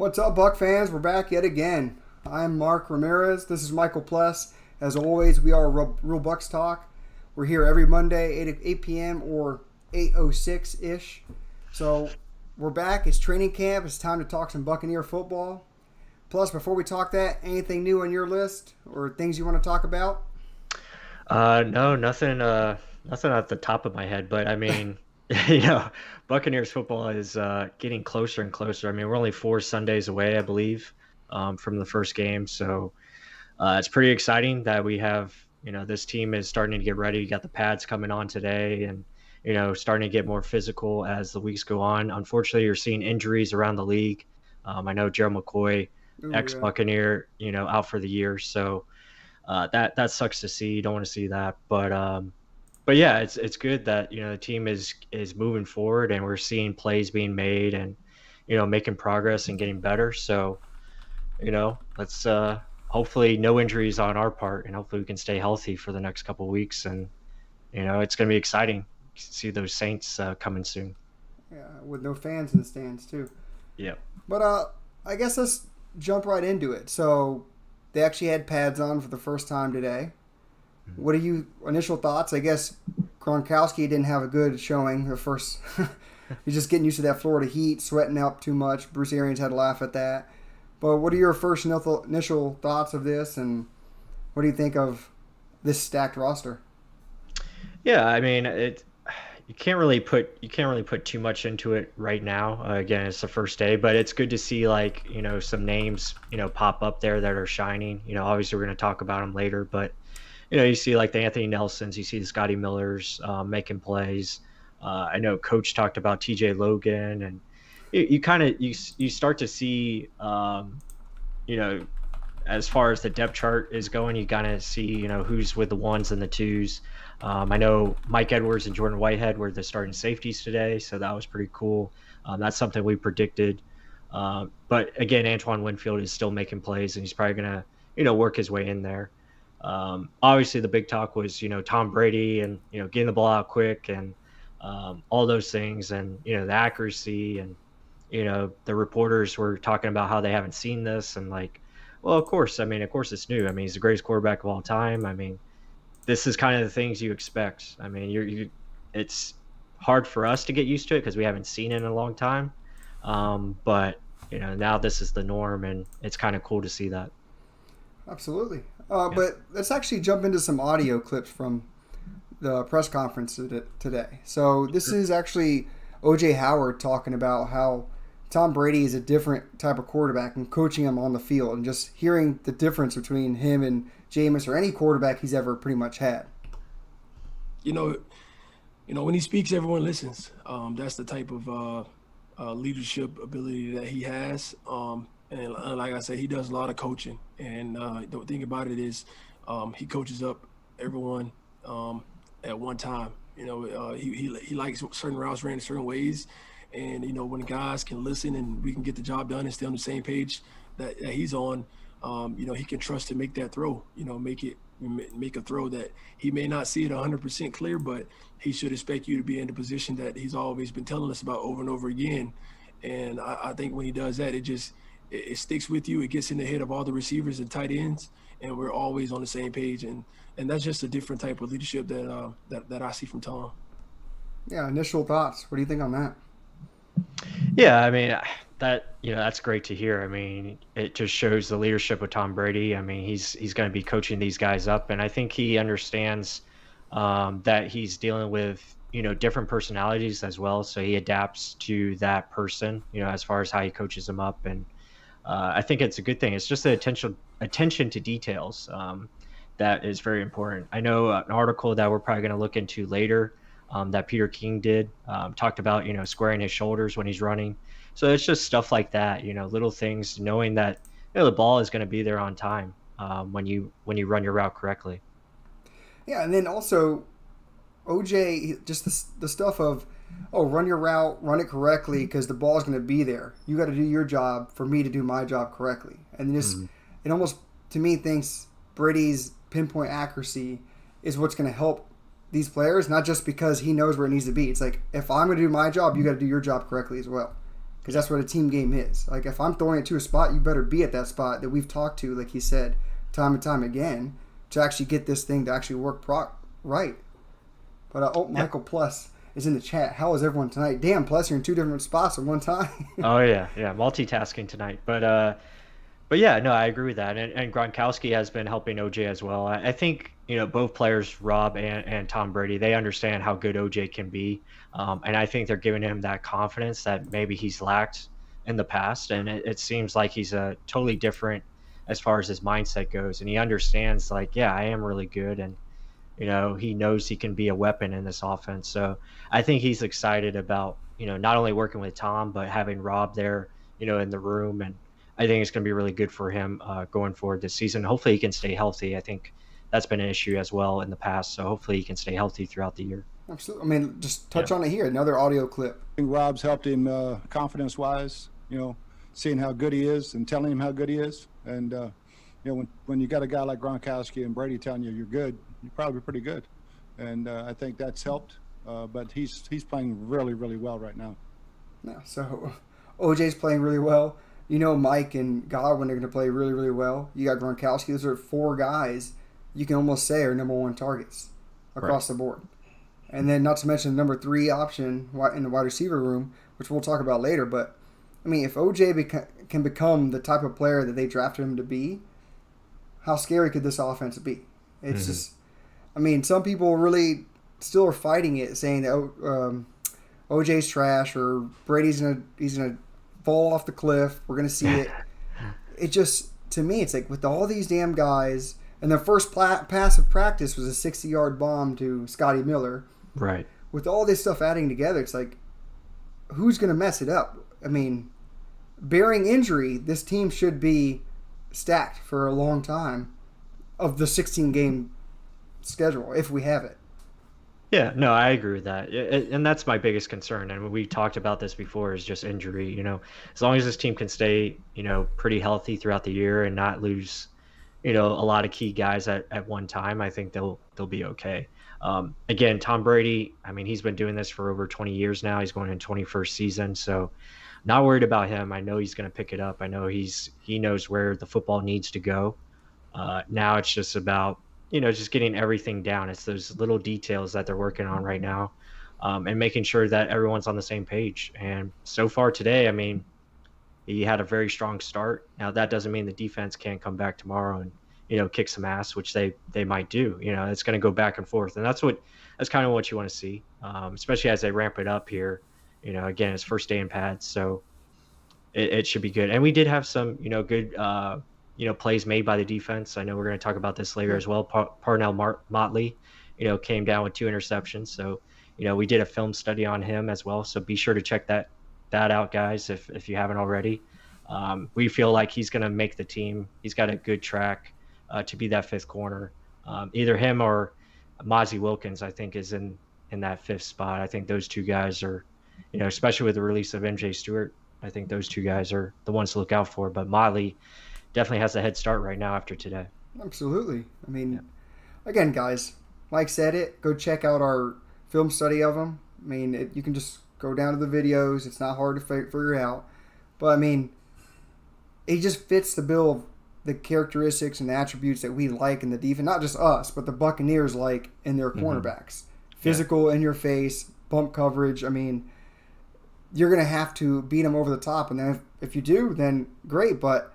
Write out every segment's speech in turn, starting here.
What's up, Buck fans? We're back yet again. I'm Mark Ramirez. This is Michael Pless. As always, we are Real Bucs Talk. We're here every Monday, 8 p.m. or 8:06-ish. So we're back. It's training camp. It's time to talk some Buccaneer football. Plus, before we talk that, anything new on your list or things you want to talk about? No, nothing at the top of my head. But I mean, Buccaneers football is getting closer and closer. I mean, we're only 4 Sundays away, I believe, from the first game. So it's pretty exciting that we have, this team is starting to get ready. You got the pads coming on today, and starting to get more physical as the weeks go on. Unfortunately, you're seeing injuries around the league. I know Gerald McCoy, Oh, yeah. ex-Buccaneer, out for the year. So that sucks to see. You don't want to see that, but yeah, it's good that the team is moving forward and we're seeing plays being made and making progress and getting better. So let's hopefully no injuries on our part, and hopefully we can stay healthy for the next couple of weeks. And it's going to be exciting to see those Saints coming soon. Yeah, with no fans in the stands, too. Yeah. But I guess let's jump right into it. So they actually had pads on for the first time today. What are you initial thoughts? I guess Gronkowski didn't have a good showing the first. He's just getting used to that Florida heat, sweating out too much. Bruce Arians had to laugh at that. But what are your first initial thoughts of this, and what do you think of this stacked roster? Yeah, I mean, you can't really put too much into it right now. Again, it's the first day, but it's good to see some names pop up there that are shining. Obviously we're going to talk about them later, but you see like the Anthony Nelsons, you see the Scotty Millers making plays. I know Coach talked about TJ Logan, and you start to see as far as the depth chart is going, you kind of see who's with the ones and the twos. I know Mike Edwards and Jordan Whitehead were the starting safeties today, so that was pretty cool. That's something we predicted. But again, Antoine Winfield is still making plays, and he's probably gonna work his way in there. Obviously the big talk was Tom Brady and getting the ball out quick and all those things, and the accuracy, and the reporters were talking about how they haven't seen this, and well, of course it's new. I mean, he's the greatest quarterback of all time. I mean, this is kind of the things you expect. I mean, it's hard for us to get used to it because we haven't seen it in a long time, but now this is the norm, and it's kind of cool to see that. Absolutely. Yeah. But let's actually jump into some audio clips from the press conference today. So this is actually O.J. Howard talking about how Tom Brady is a different type of quarterback and coaching him on the field, and just hearing the difference between him and Jameis or any quarterback he's ever pretty much had. You know, when he speaks, everyone listens. That's the type of leadership ability that he has. And like I said, he does a lot of coaching. And the thing about it is, he coaches up everyone at one time. He likes certain routes ran certain ways. And, when the guys can listen and we can get the job done and stay on the same page that he's on, he can trust to make that throw, make a throw that he may not see it 100% clear, but he should expect you to be in the position that he's always been telling us about over and over again. And I think when he does that, it sticks with you. It gets in the head of all the receivers and tight ends, and we're always on the same page. And that's just a different type of leadership that I see from Tom. Yeah, initial thoughts. What do you think on that? Yeah, I mean, that's great to hear. I mean, it just shows the leadership of Tom Brady. I mean, he's going to be coaching these guys up, and I think he understands that he's dealing with different personalities as well, so he adapts to that person, as far as how he coaches them up. And I think it's a good thing. It's just the attention to details that is very important. I know an article that we're probably going to look into later that Peter King did talked about squaring his shoulders when he's running. So it's just stuff like that, little things, knowing that the ball is going to be there on time when you run your route correctly. Yeah, and then also OJ, just the stuff of, run your route, run it correctly because the ball's going to be there. You got to do your job for me to do my job correctly. And just it almost, to me, thinks Brady's pinpoint accuracy is what's going to help these players, not just because he knows where it needs to be. It's like, if I'm going to do my job, you got to do your job correctly as well. because that's what a team game is. Like, if I'm throwing it to a spot, you better be at that spot that we've talked to, like he said, time and time again, to actually get this thing to actually work right. But Michael Plus is in the chat. How is everyone tonight? Damn, Plus, you're in two different spots at one time. Oh yeah, multitasking tonight. But yeah, no, I agree with that. And Gronkowski has been helping OJ as well. I think, both players, Rob and Tom Brady, they understand how good OJ can be. And I think they're giving him that confidence that maybe he's lacked in the past. And it seems like he's a totally different as far as his mindset goes. And he understands, like, yeah, I am really good. And, he knows he can be a weapon in this offense. So I think he's excited about, not only working with Tom, but having Rob there, in the room. And I think it's going to be really good for him going forward this season. Hopefully he can stay healthy. I think that's been an issue as well in the past. So hopefully he can stay healthy throughout the year. Absolutely. I mean, just touch on it here. Another audio clip. I think Rob's helped him confidence-wise, seeing how good he is and telling him how good he is. And, when you got a guy like Gronkowski and Brady telling you you're good, you're probably pretty good. And I think that's helped. But he's playing really, really well right now. Yeah, so OJ's playing really well. Mike and Godwin are going to play really, really well. You got Gronkowski. Those are four guys you can almost say are number one targets across the board. And then not to mention the number 3 option in the wide receiver room, which we'll talk about later. But, I mean, if OJ can become the type of player that they drafted him to be, how scary could this offense be? It's just, I mean, some people really still are fighting it, saying that OJ's trash or Brady's he's gonna fall off the cliff. We're gonna see it. It just, to me, it's like with all these damn guys, and their first pass of practice was a 60-yard bomb to Scotty Miller. Right. With all this stuff adding together, it's like, who's gonna mess it up? I mean, bearing injury, this team should be stacked for a long time of the 16-game schedule if we have it. Yeah, no, I agree with that. And that's my biggest concern. And we talked about this before, is just injury. As long as this team can stay, pretty healthy throughout the year and not lose, a lot of key guys at one time, I think they'll be okay. Again, Tom Brady, I mean, he's been doing this for over 20 years now. He's going in 21st season. So not worried about him. I know he's going to pick it up. I know he knows where the football needs to go. Now it's just about, just getting everything down. It's those little details that they're working on right now, and making sure that everyone's on the same page. And so far today, I mean, he had a very strong start. Now that doesn't mean the defense can't come back tomorrow and, kick some ass, which they might do. It's going to go back and forth. And that's kind of what you want to see, especially as they ramp it up here. Again, it's first day in pads, so it should be good. And we did have some, good, plays made by the defense. I know we're going to talk about this later as well. Parnell Motley, came down with 2 interceptions. So, we did a film study on him as well. So be sure to check that out, guys, if you haven't already. We feel like he's going to make the team. He's got a good track to be that 5th corner. Either him or Mozzie Wilkins, I think, is in that 5th spot. I think those two guys are, especially with the release of MJ Stewart, I think those two guys are the ones to look out for. But Motley definitely has a head start right now after today. Absolutely. I mean, Again, guys, Mike said it. Go check out our film study of him. I mean, you can just go down to the videos. It's not hard to figure out. But, I mean, he just fits the bill of the characteristics and the attributes that we like in the defense. Not just us, but the Buccaneers like in their cornerbacks. Physical, in your face, bump coverage. I mean, you're going to have to beat them over the top. And then if you do, then great. But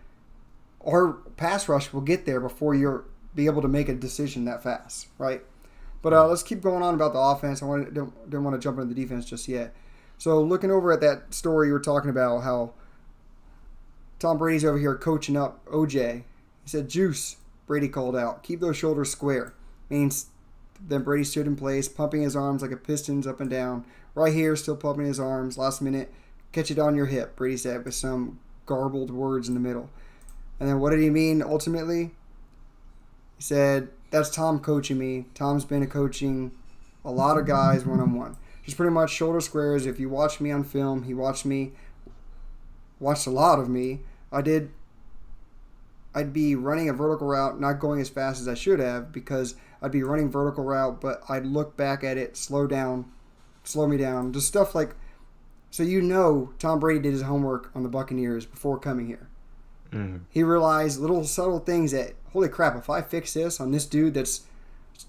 our pass rush will get there before you'll be able to make a decision that fast, right? But let's keep going on about the offense. I didn't want to jump into the defense just yet. So looking over at that story you were talking about, how Tom Brady's over here coaching up OJ. He said, "Juice," Brady called out. "Keep those shoulders square." Means then Brady stood in place, pumping his arms like a piston's up and down. Right here, still pumping his arms. Last minute, "Catch it on your hip," Brady said with some garbled words in the middle. And then what did he mean ultimately? He said, "That's Tom coaching me. Tom's been coaching a lot of guys one-on-one." Just pretty much shoulder squares. If you watch me on film, he watched a lot of me. I'd be running a vertical route, not going as fast as I should have, because I'd be running vertical route, but I'd look back at it, slow me down. Just stuff So Tom Brady did his homework on the Buccaneers before coming here. Mm-hmm. He realized little subtle things that, holy crap, if I fix this on this dude that's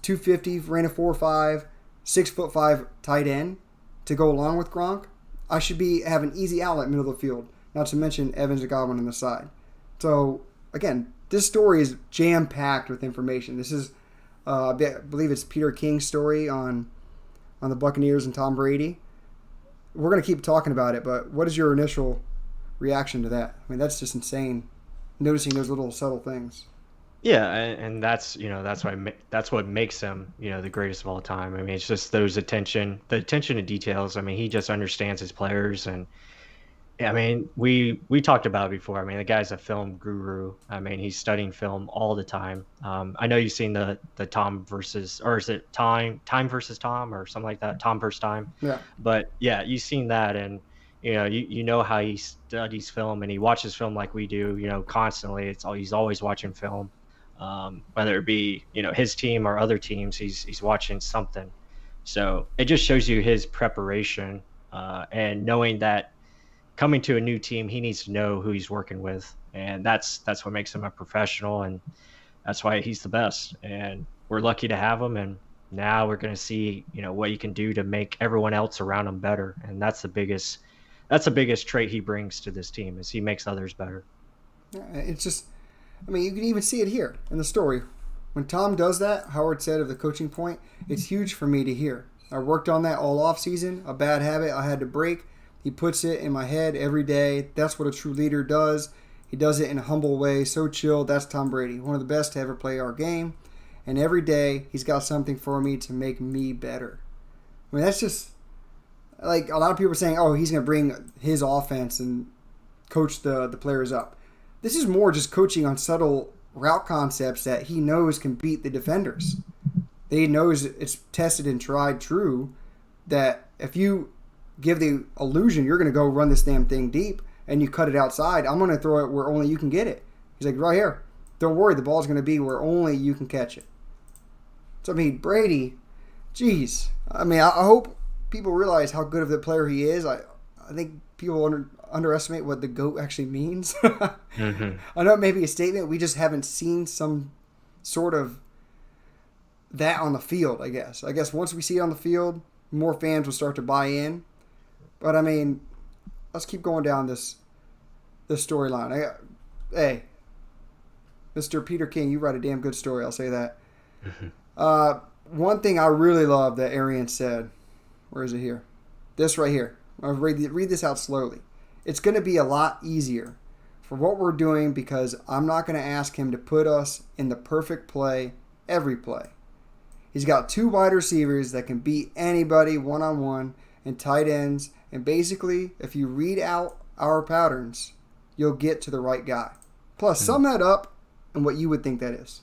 250, ran a 4.5, 6'5" tight end to go along with Gronk, I should have an easy outlet middle of the field. Not to mention Evans and Godwin on the side. So, again, this story is jam-packed with information. This is, I believe it's Peter King's story on the Buccaneers and Tom Brady. We're going to keep talking about it, but what is your initial reaction to that? I mean, that's just insane, noticing those little subtle things. Yeah, and that's that's what makes him the greatest of all time. I mean, it's just the attention to details. I mean, he just understands his players, and I mean, we talked about it before. I mean, the guy's a film guru. I mean, he's studying film all the time. I know you've seen the Tom versus, or is it time versus Tom or something like that? Tom versus time. Yeah. But yeah, you've seen that, and you know how he studies film and he watches film like we do. Constantly. He's always watching film. Whether it be his team or other teams, he's watching something. So it just shows you his preparation and knowing that coming to a new team, he needs to know who he's working with, and that's what makes him a professional, and that's why he's the best. And we're lucky to have him, and now we're going to see what he can do to make everyone else around him better, and that's the biggest trait he brings to this team is he makes others better. It's just, I mean, you can even see it here in the story. When Tom does that, Howard said of the coaching point, it's huge for me to hear. I worked on that all off season, a bad habit I had to break. He puts it in my head every day. That's what a true leader does. He does it in a humble way, so chill. That's Tom Brady, one of the best to ever play our game. And every day, he's got something for me to make me better. I mean, that's just, like, a lot of people are saying, oh, he's going to bring his offense and coach the players up. This is more just coaching on subtle route concepts that he knows can beat the defenders. He knows it's tested and tried true that if you give the illusion you're going to go run this damn thing deep and you cut it outside, I'm going to throw it where only you can get it. He's like, right here. Don't worry, the ball's going to be where only you can catch it. So, I mean, Brady, geez. I mean, I hope people realize how good of the player he is. I think people underestimate what the GOAT actually means. Mm-hmm. I know it may be a statement. We just haven't seen some sort of that on the field, I guess. I guess once we see it on the field, more fans will start to buy in. But, I mean, let's keep going down this storyline. Hey, Mr. Peter King, you write a damn good story. I'll say that. Mm-hmm. One thing I really love that Arian said, where is it here? This right here. I'll read this out slowly. It's going to be a lot easier for what we're doing because I'm not going to ask him to put us in the perfect play every play. He's got 2 wide receivers that can beat anybody one-on-one and tight ends. And basically, if you read out our patterns, you'll get to the right guy. Plus, sum that up and what you would think that is.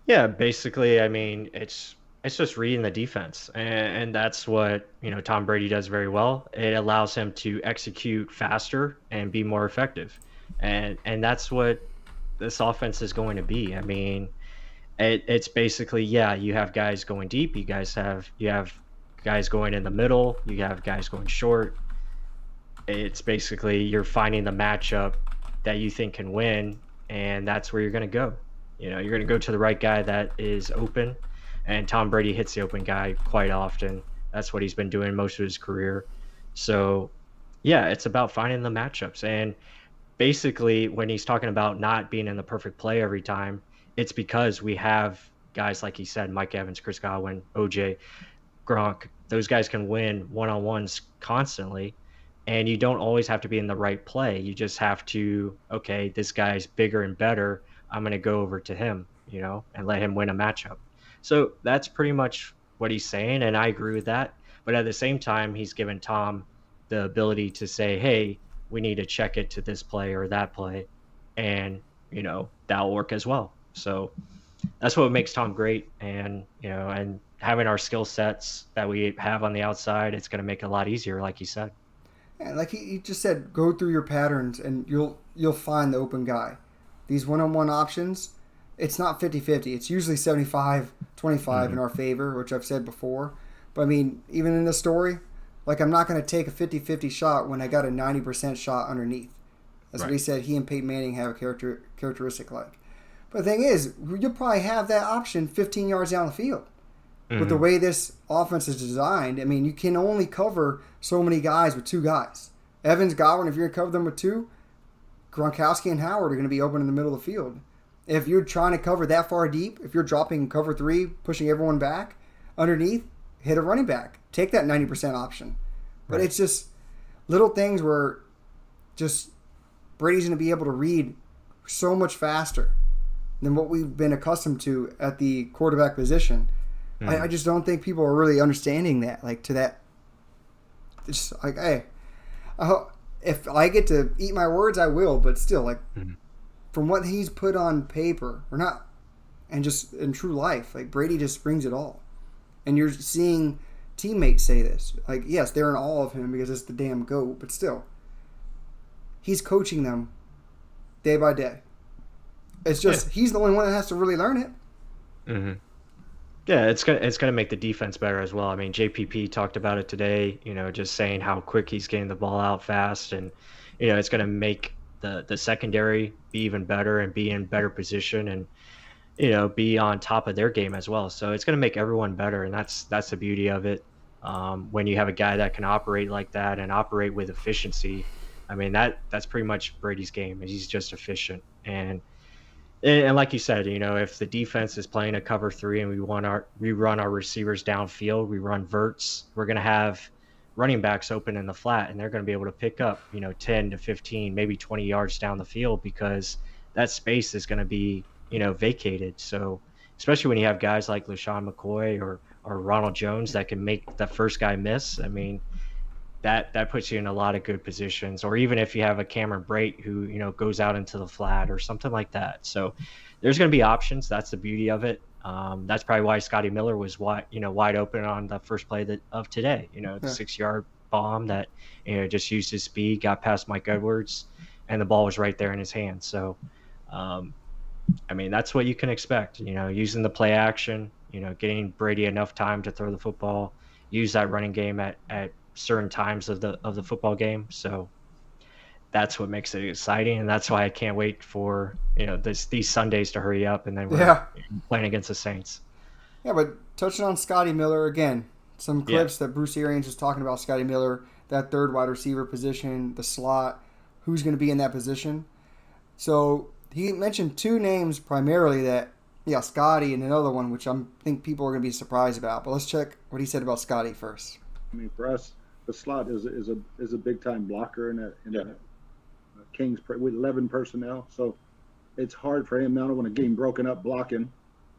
Yeah, basically, I mean, it's just reading the defense, and that's what Tom Brady does very well. It allows him to execute faster and be more effective, and that's what this offense is going to be. I mean, it's basically, yeah, you have guys going deep, you have guys going in the middle, you have guys going short. It's basically you're finding the matchup that you think can win, and that's where you're going to go. You're going to go to the right guy that is open, and Tom Brady hits the open guy quite often. That's what he's been doing most of his career. So, yeah, it's about finding the matchups. And basically, when he's talking about not being in the perfect play every time, it's because we have guys like he said, Mike Evans, Chris Godwin, OJ, Gronk. Those guys can win one-on-ones constantly, and you don't always have to be in the right play. You just have to, okay, this guy's bigger and better. I'm going to go over to him, and let him win a matchup. So that's pretty much what he's saying, and I agree with that. But at the same time, he's given Tom the ability to say, hey, we need to check it to this play or that play, and, that'll work as well. So that's what makes Tom great, and, and having our skill sets that we have on the outside, it's going to make it a lot easier, like he said. Yeah, like he just said, go through your patterns, and you'll find the open guy. These one-on-one options, it's not 50-50. It's usually 75-25 in our favor, which I've said before. But, I mean, even in this story, Like, I'm not going to take a 50-50 shot when I got a 90% shot underneath. That's what he said he and Peyton Manning have a characteristic like. But the thing is, you'll probably have that option 15 yards down the field. With the way this offense is designed, I mean, you can only cover so many guys with two guys. Evans, Godwin, if you're going to cover them with two, Gronkowski and Howard are going to be open in the middle of the field. If you're trying to cover that far deep, if you're dropping cover 3, pushing everyone back, underneath, hit a running back. Take that 90% option. But it's just little things where just Brady's going to be able to read so much faster than what we've been accustomed to at the quarterback position. I just don't think people are really understanding that. Like, to that, it's like, hey, if I get to eat my words, I will. But still, like, from what he's put on paper, or not, and just in true life, like, Brady just brings it all. And you're seeing teammates say this. Like, yes, they're in awe of him because it's the damn GOAT, but still, he's coaching them day by day. It's just he's the only one that has to really learn it. Yeah, it's gonna make the defense better as well. I mean, JPP talked about it today. Just saying how quick he's getting the ball out fast, and it's gonna make the secondary be even better and be in better position, and be on top of their game as well. So it's gonna make everyone better, and that's the beauty of it. When you have a guy that can operate like that and operate with efficiency, I mean that's pretty much Brady's game. He's just efficient, and like you said, if the defense is playing a cover 3 and we run our receivers downfield, we run verts, we're going to have running backs open in the flat, and they're going to be able to pick up, 10 to 15, maybe 20 yards down the field because that space is going to be, vacated. So especially when you have guys like LaShawn McCoy or Ronald Jones that can make the first guy miss, I mean, that puts you in a lot of good positions. Or even if you have a Cameron Brate who goes out into the flat or something like that. So there's going to be options. That's the beauty of it. That's probably why Scotty Miller was wide open on the first play of today. The 6-yard bomb that just used his speed, got past Mike Edwards, and the ball was right there in his hand. So I mean, that's what you can expect. Using the play action, getting Brady enough time to throw the football, use that running game at certain times of the football game. So that's what makes it exciting, and that's why I can't wait for these Sundays to hurry up, and then we're playing against the Saints. Yeah, but touching on Scotty Miller again, some clips that Bruce Arians was talking about Scotty Miller, that third wide receiver position, the slot, who's going to be in that position. So he mentioned 2 names primarily that, Scotty and another one, which I think people are going to be surprised about. But let's check what he said about Scotty first. I mean, for us, the slot is a big time blocker in a Kings with 11 personnel. So it's hard for him now to want to get him broken up blocking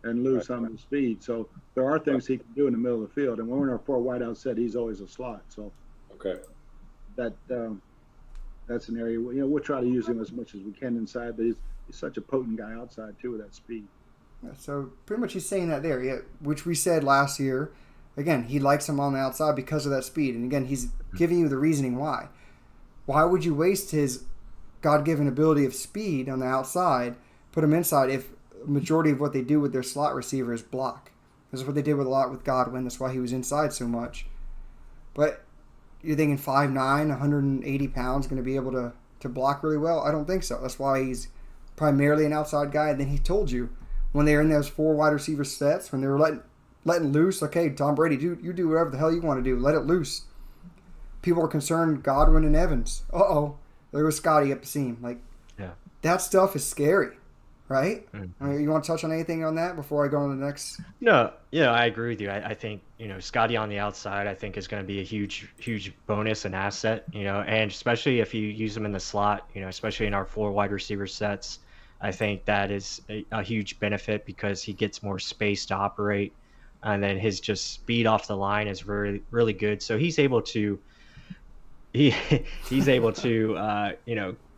and lose some of the speed. So there are things he can do in the middle of the field. And when we're in our 4 wideout set, he's always a slot. So that's an area we'll try to use him as much as we can inside. But he's such a potent guy outside too with that speed. So pretty much he's saying that there, which we said last year. Again, he likes him on the outside because of that speed. And again, he's giving you the reasoning why. Why would you waste his God-given ability of speed on the outside, put him inside if the majority of what they do with their slot receiver is block? That's what they did with a lot with Godwin. That's why he was inside so much. But you're thinking 5'9", 180 pounds, going to be able to block really well? I don't think so. That's why he's primarily an outside guy. And then he told you when they were in those 4 wide receiver sets, when they were letting loose, okay, Tom Brady, you do whatever the hell you want to do. Let it loose. People are concerned Godwin and Evans. There was Scotty up the seam. That stuff is scary, right? I mean, you want to touch on anything on that before I go on to the next? No, I agree with you. I think, Scotty on the outside, I think is going to be a huge, huge bonus and asset, and especially if you use him in the slot, especially in our 4 wide receiver sets, I think that is a huge benefit because he gets more space to operate. And then his just speed off the line is really, really good. So he's able to, he's able to,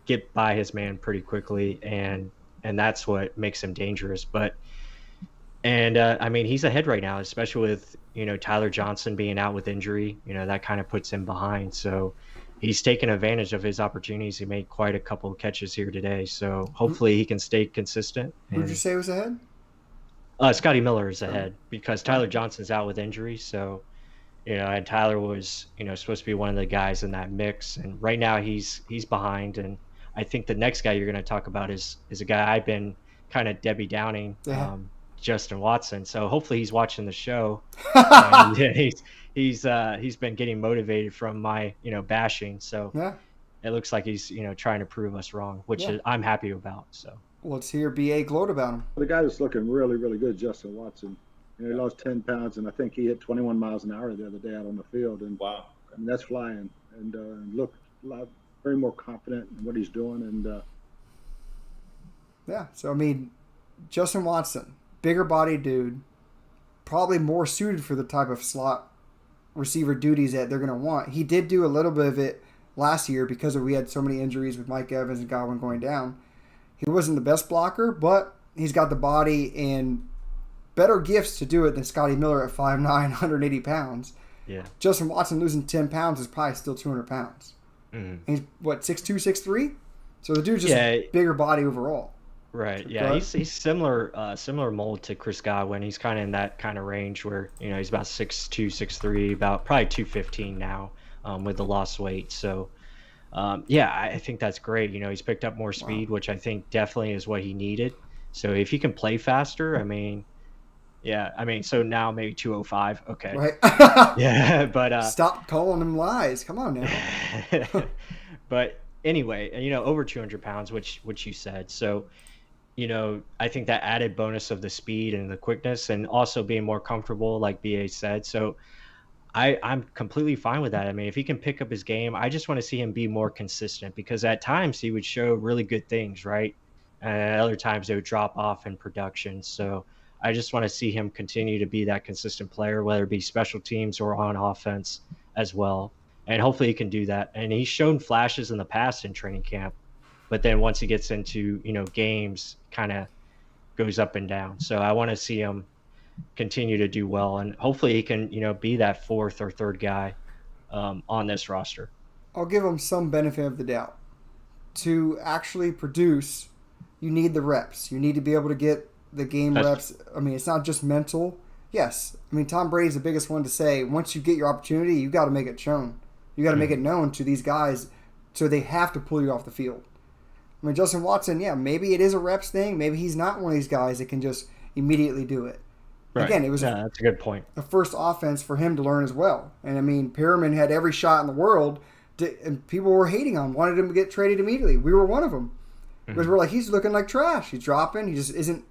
get by his man pretty quickly, and that's what makes him dangerous. I mean, he's ahead right now, especially with Tyler Johnson being out with injury. That kind of puts him behind. So he's taken advantage of his opportunities. He made quite a couple of catches here today. So hopefully he can stay consistent. Who did you say was ahead? Scotty Miller is ahead because Tyler Johnson's out with injury. So, And Tyler was, supposed to be one of the guys in that mix. And right now he's behind. And I think the next guy you're going to talk about is a guy I've been kind of Debbie Downing, Yeah. Justin Watson. So hopefully he's watching the show. And he's been getting motivated from my, bashing. So Yeah. it looks like he's, trying to prove us wrong, which Yeah. I'm happy about. So Let's hear BA gloat about him. The guy that's looking really, really good, Justin Watson. He lost 10 pounds, and I think he hit 21 miles an hour the other day out on the field. And Wow. I mean, that's flying. And look, very more confident in what he's doing. And Yeah. So, I mean, Justin Watson, bigger body dude, probably more suited for the type of slot receiver duties that they're going to want. He did do a little bit of it last year because we had so many injuries with Mike Evans and Godwin going down. He wasn't the best blocker, but he's got the body and better gifts to do it than Scotty Miller at 5'9", 180 pounds. yeah. Justin Watson losing 10 pounds is probably still 200 pounds. Mhm. He's, 6'2", 6'3"? So the dude's just a bigger body overall. Right. Go Yeah. ahead. He's similar mold to Chris Godwin. He's kind of in that kind of range where, he's about 6'2", 6'3", about probably 215 now, with the lost weight. So, I think that's great. He's picked up more speed, which I think definitely is what he needed. So if he can play faster, so now maybe 205. Okay. Right? Yeah. But, Stop calling him lies. Come on now. but anyway, over 200 pounds, which you said. So, I think that added bonus of the speed and the quickness and also being more comfortable, like BA said. So I'm completely fine with that. I mean, if he can pick up his game, I just want to see him be more consistent because at times he would show really good things, right? And at other times they would drop off in production. So I just want to see him continue to be that consistent player, whether it be special teams or on offense as well. And hopefully he can do that. And he's shown flashes in the past in training camp, but then once he gets into, games, kind of goes up and down. So I want to see him continue to do well, and hopefully he can, be that fourth or third guy on this roster. I'll give him some benefit of the doubt. To actually produce, you need the reps. You need to be able to get the game reps. I mean, it's not just mental. Yes. I mean, Tom Brady's the biggest one to say, once you get your opportunity, you got to make it shown. You got to make it known to these guys so they have to pull you off the field. I mean, Justin Watson, maybe it is a reps thing. Maybe he's not one of these guys that can just immediately do it. Right. Again, it was that's a good point. the first offense for him to learn as well. And I mean, Perriman had every shot in the world, and people were hating on him, wanted him to get traded immediately. We were one of them. Because we're like, he's looking like trash. He's dropping. He just isn't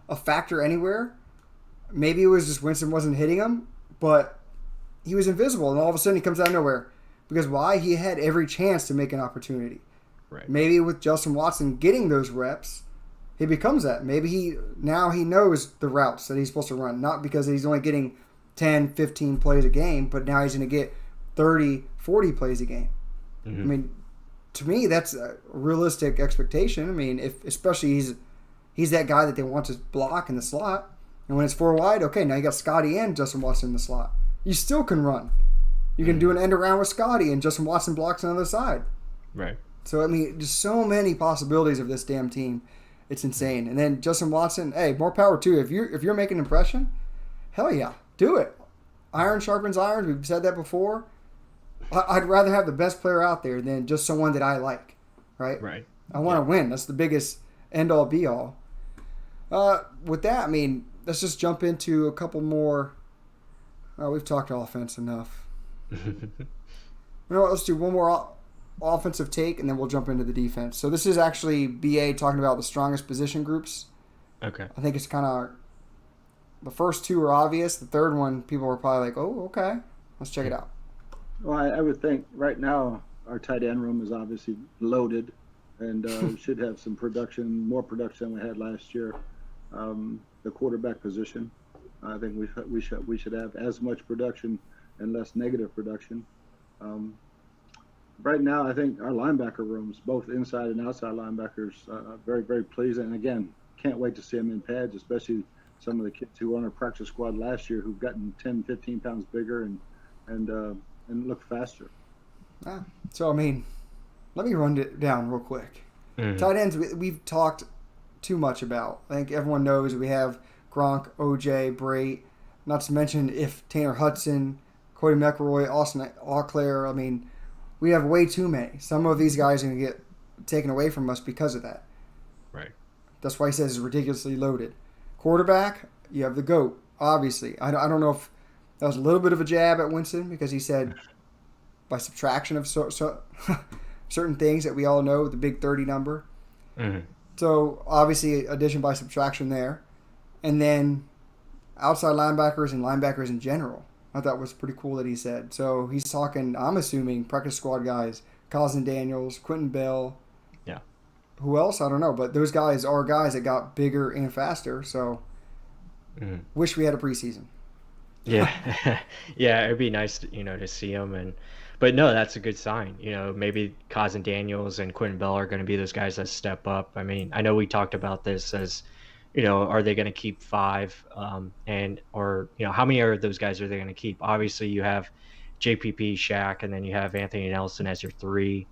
a factor anywhere. Maybe it was just Winston wasn't hitting him, but he was invisible, and all of a sudden he comes out of nowhere. Because why? He had every chance to make an opportunity. Right. Maybe with Justin Watson getting those reps, he becomes that. Maybe he knows the routes that he's supposed to run, not because he's only getting 10, 15 plays a game, but now he's going to get 30, 40 plays a game. I mean, to me, that's a realistic expectation. I mean, especially he's that guy that they want to block in the slot. And when it's 4 wide, okay, now you got Scotty and Justin Watson in the slot. You still can run. You can do an end around with Scotty and Justin Watson blocks on the other side. Right. So, I mean, just so many possibilities of this damn team. It's insane. And then Justin Watson, hey, more power too. If you're making an impression, hell yeah, do it. Iron sharpens iron. We've said that before. I'd rather have the best player out there than just someone that I like, right? Right. I want to win. That's the biggest end-all, be-all. With that, I mean, let's just jump into a couple more. We've talked offense enough. You know what? Let's do one more offensive take, and then we'll jump into the defense. So this is actually BA talking about the strongest position groups. Okay. I think it's kind of the first two are obvious. The third one, people were probably like, "Oh, okay, let's check it out." well, I would think right now our tight end room is obviously loaded, and should have some production, more production than we had last year. The quarterback position, I think we should have as much production and less negative production. Right now, I think our linebacker rooms, both inside and outside linebackers, very, very pleasing. And again, can't wait to see them in pads, especially some of the kids who were on our practice squad last year who've gotten 10, 15 pounds bigger and look faster. So, I mean, let me run it down real quick. Mm-hmm. Tight ends, we've talked too much about. I think everyone knows we have Gronk, OJ, Bray, not to mention if Tanner Hudson, Cody McElroy, Austin Auclair. I mean, we have way too many. Some of these guys are going to get taken away from us because of that. Right. That's why he says it's ridiculously loaded. Quarterback, you have the GOAT, obviously. I don't know if that was a little bit of a jab at Winston because he said by subtraction of certain things that we all know, the big 30 number. Mm-hmm. So, obviously, addition by subtraction there. And then outside linebackers and linebackers in general. I thought was pretty cool that he said. So, he's talking, I'm assuming, practice squad guys. Cousin Daniels, Quentin Bell. Yeah. Who else? I don't know. But those guys are guys that got bigger and faster. So, wish we had a preseason. Yeah. Yeah, it'd be nice to, to see them. But no, that's a good sign. Maybe Cousin Daniels and Quentin Bell are going to be those guys that step up. I mean, I know we talked about this as, are they going to keep 5? Or how many of those guys are they going to keep? Obviously, you have JPP, Shaq, and then you have Anthony Nelson as your 3.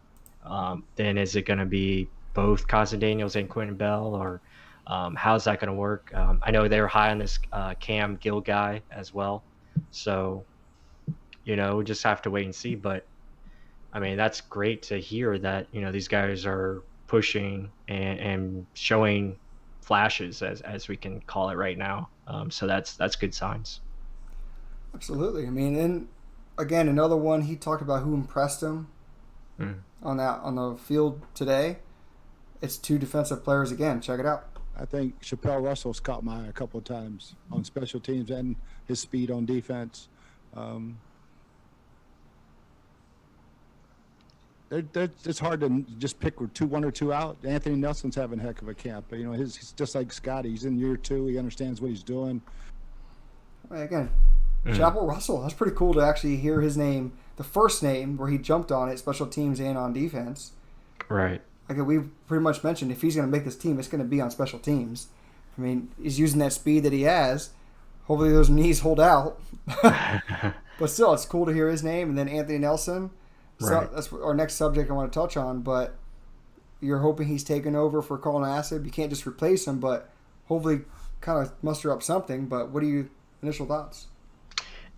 Then is it going to be both Cousin Daniels and Quentin Bell, or how's that going to work? I know they were high on this Cam Gill guy as well. So, we just have to wait and see. But, I mean, that's great to hear that, these guys are pushing and showing flashes, as we can call it right now. So that's good signs. Absolutely. I mean, and again, another one, he talked about who impressed him on the field today. It's 2 defensive players again. Check it out. I think Chappelle Russell's caught my eye a couple of times on special teams and his speed on defense. It's hard to just pick 1 or 2 out. Anthony Nelson's having a heck of a camp. But, he's just like Scotty. He's in year 2. He understands what he's doing. Again, Chappell Russell. That's pretty cool to actually hear his name, the first name where he jumped on it, special teams and on defense. Right. Again, we pretty much mentioned if he's going to make this team, it's going to be on special teams. I mean, he's using that speed that he has. Hopefully those knees hold out. But still, it's cool to hear his name. And then Anthony Nelson. So right. That's our next subject I want to touch on. But you're hoping he's taking over for Carl Nassib. You can't just replace him, but hopefully kind of muster up something. But what are your initial thoughts?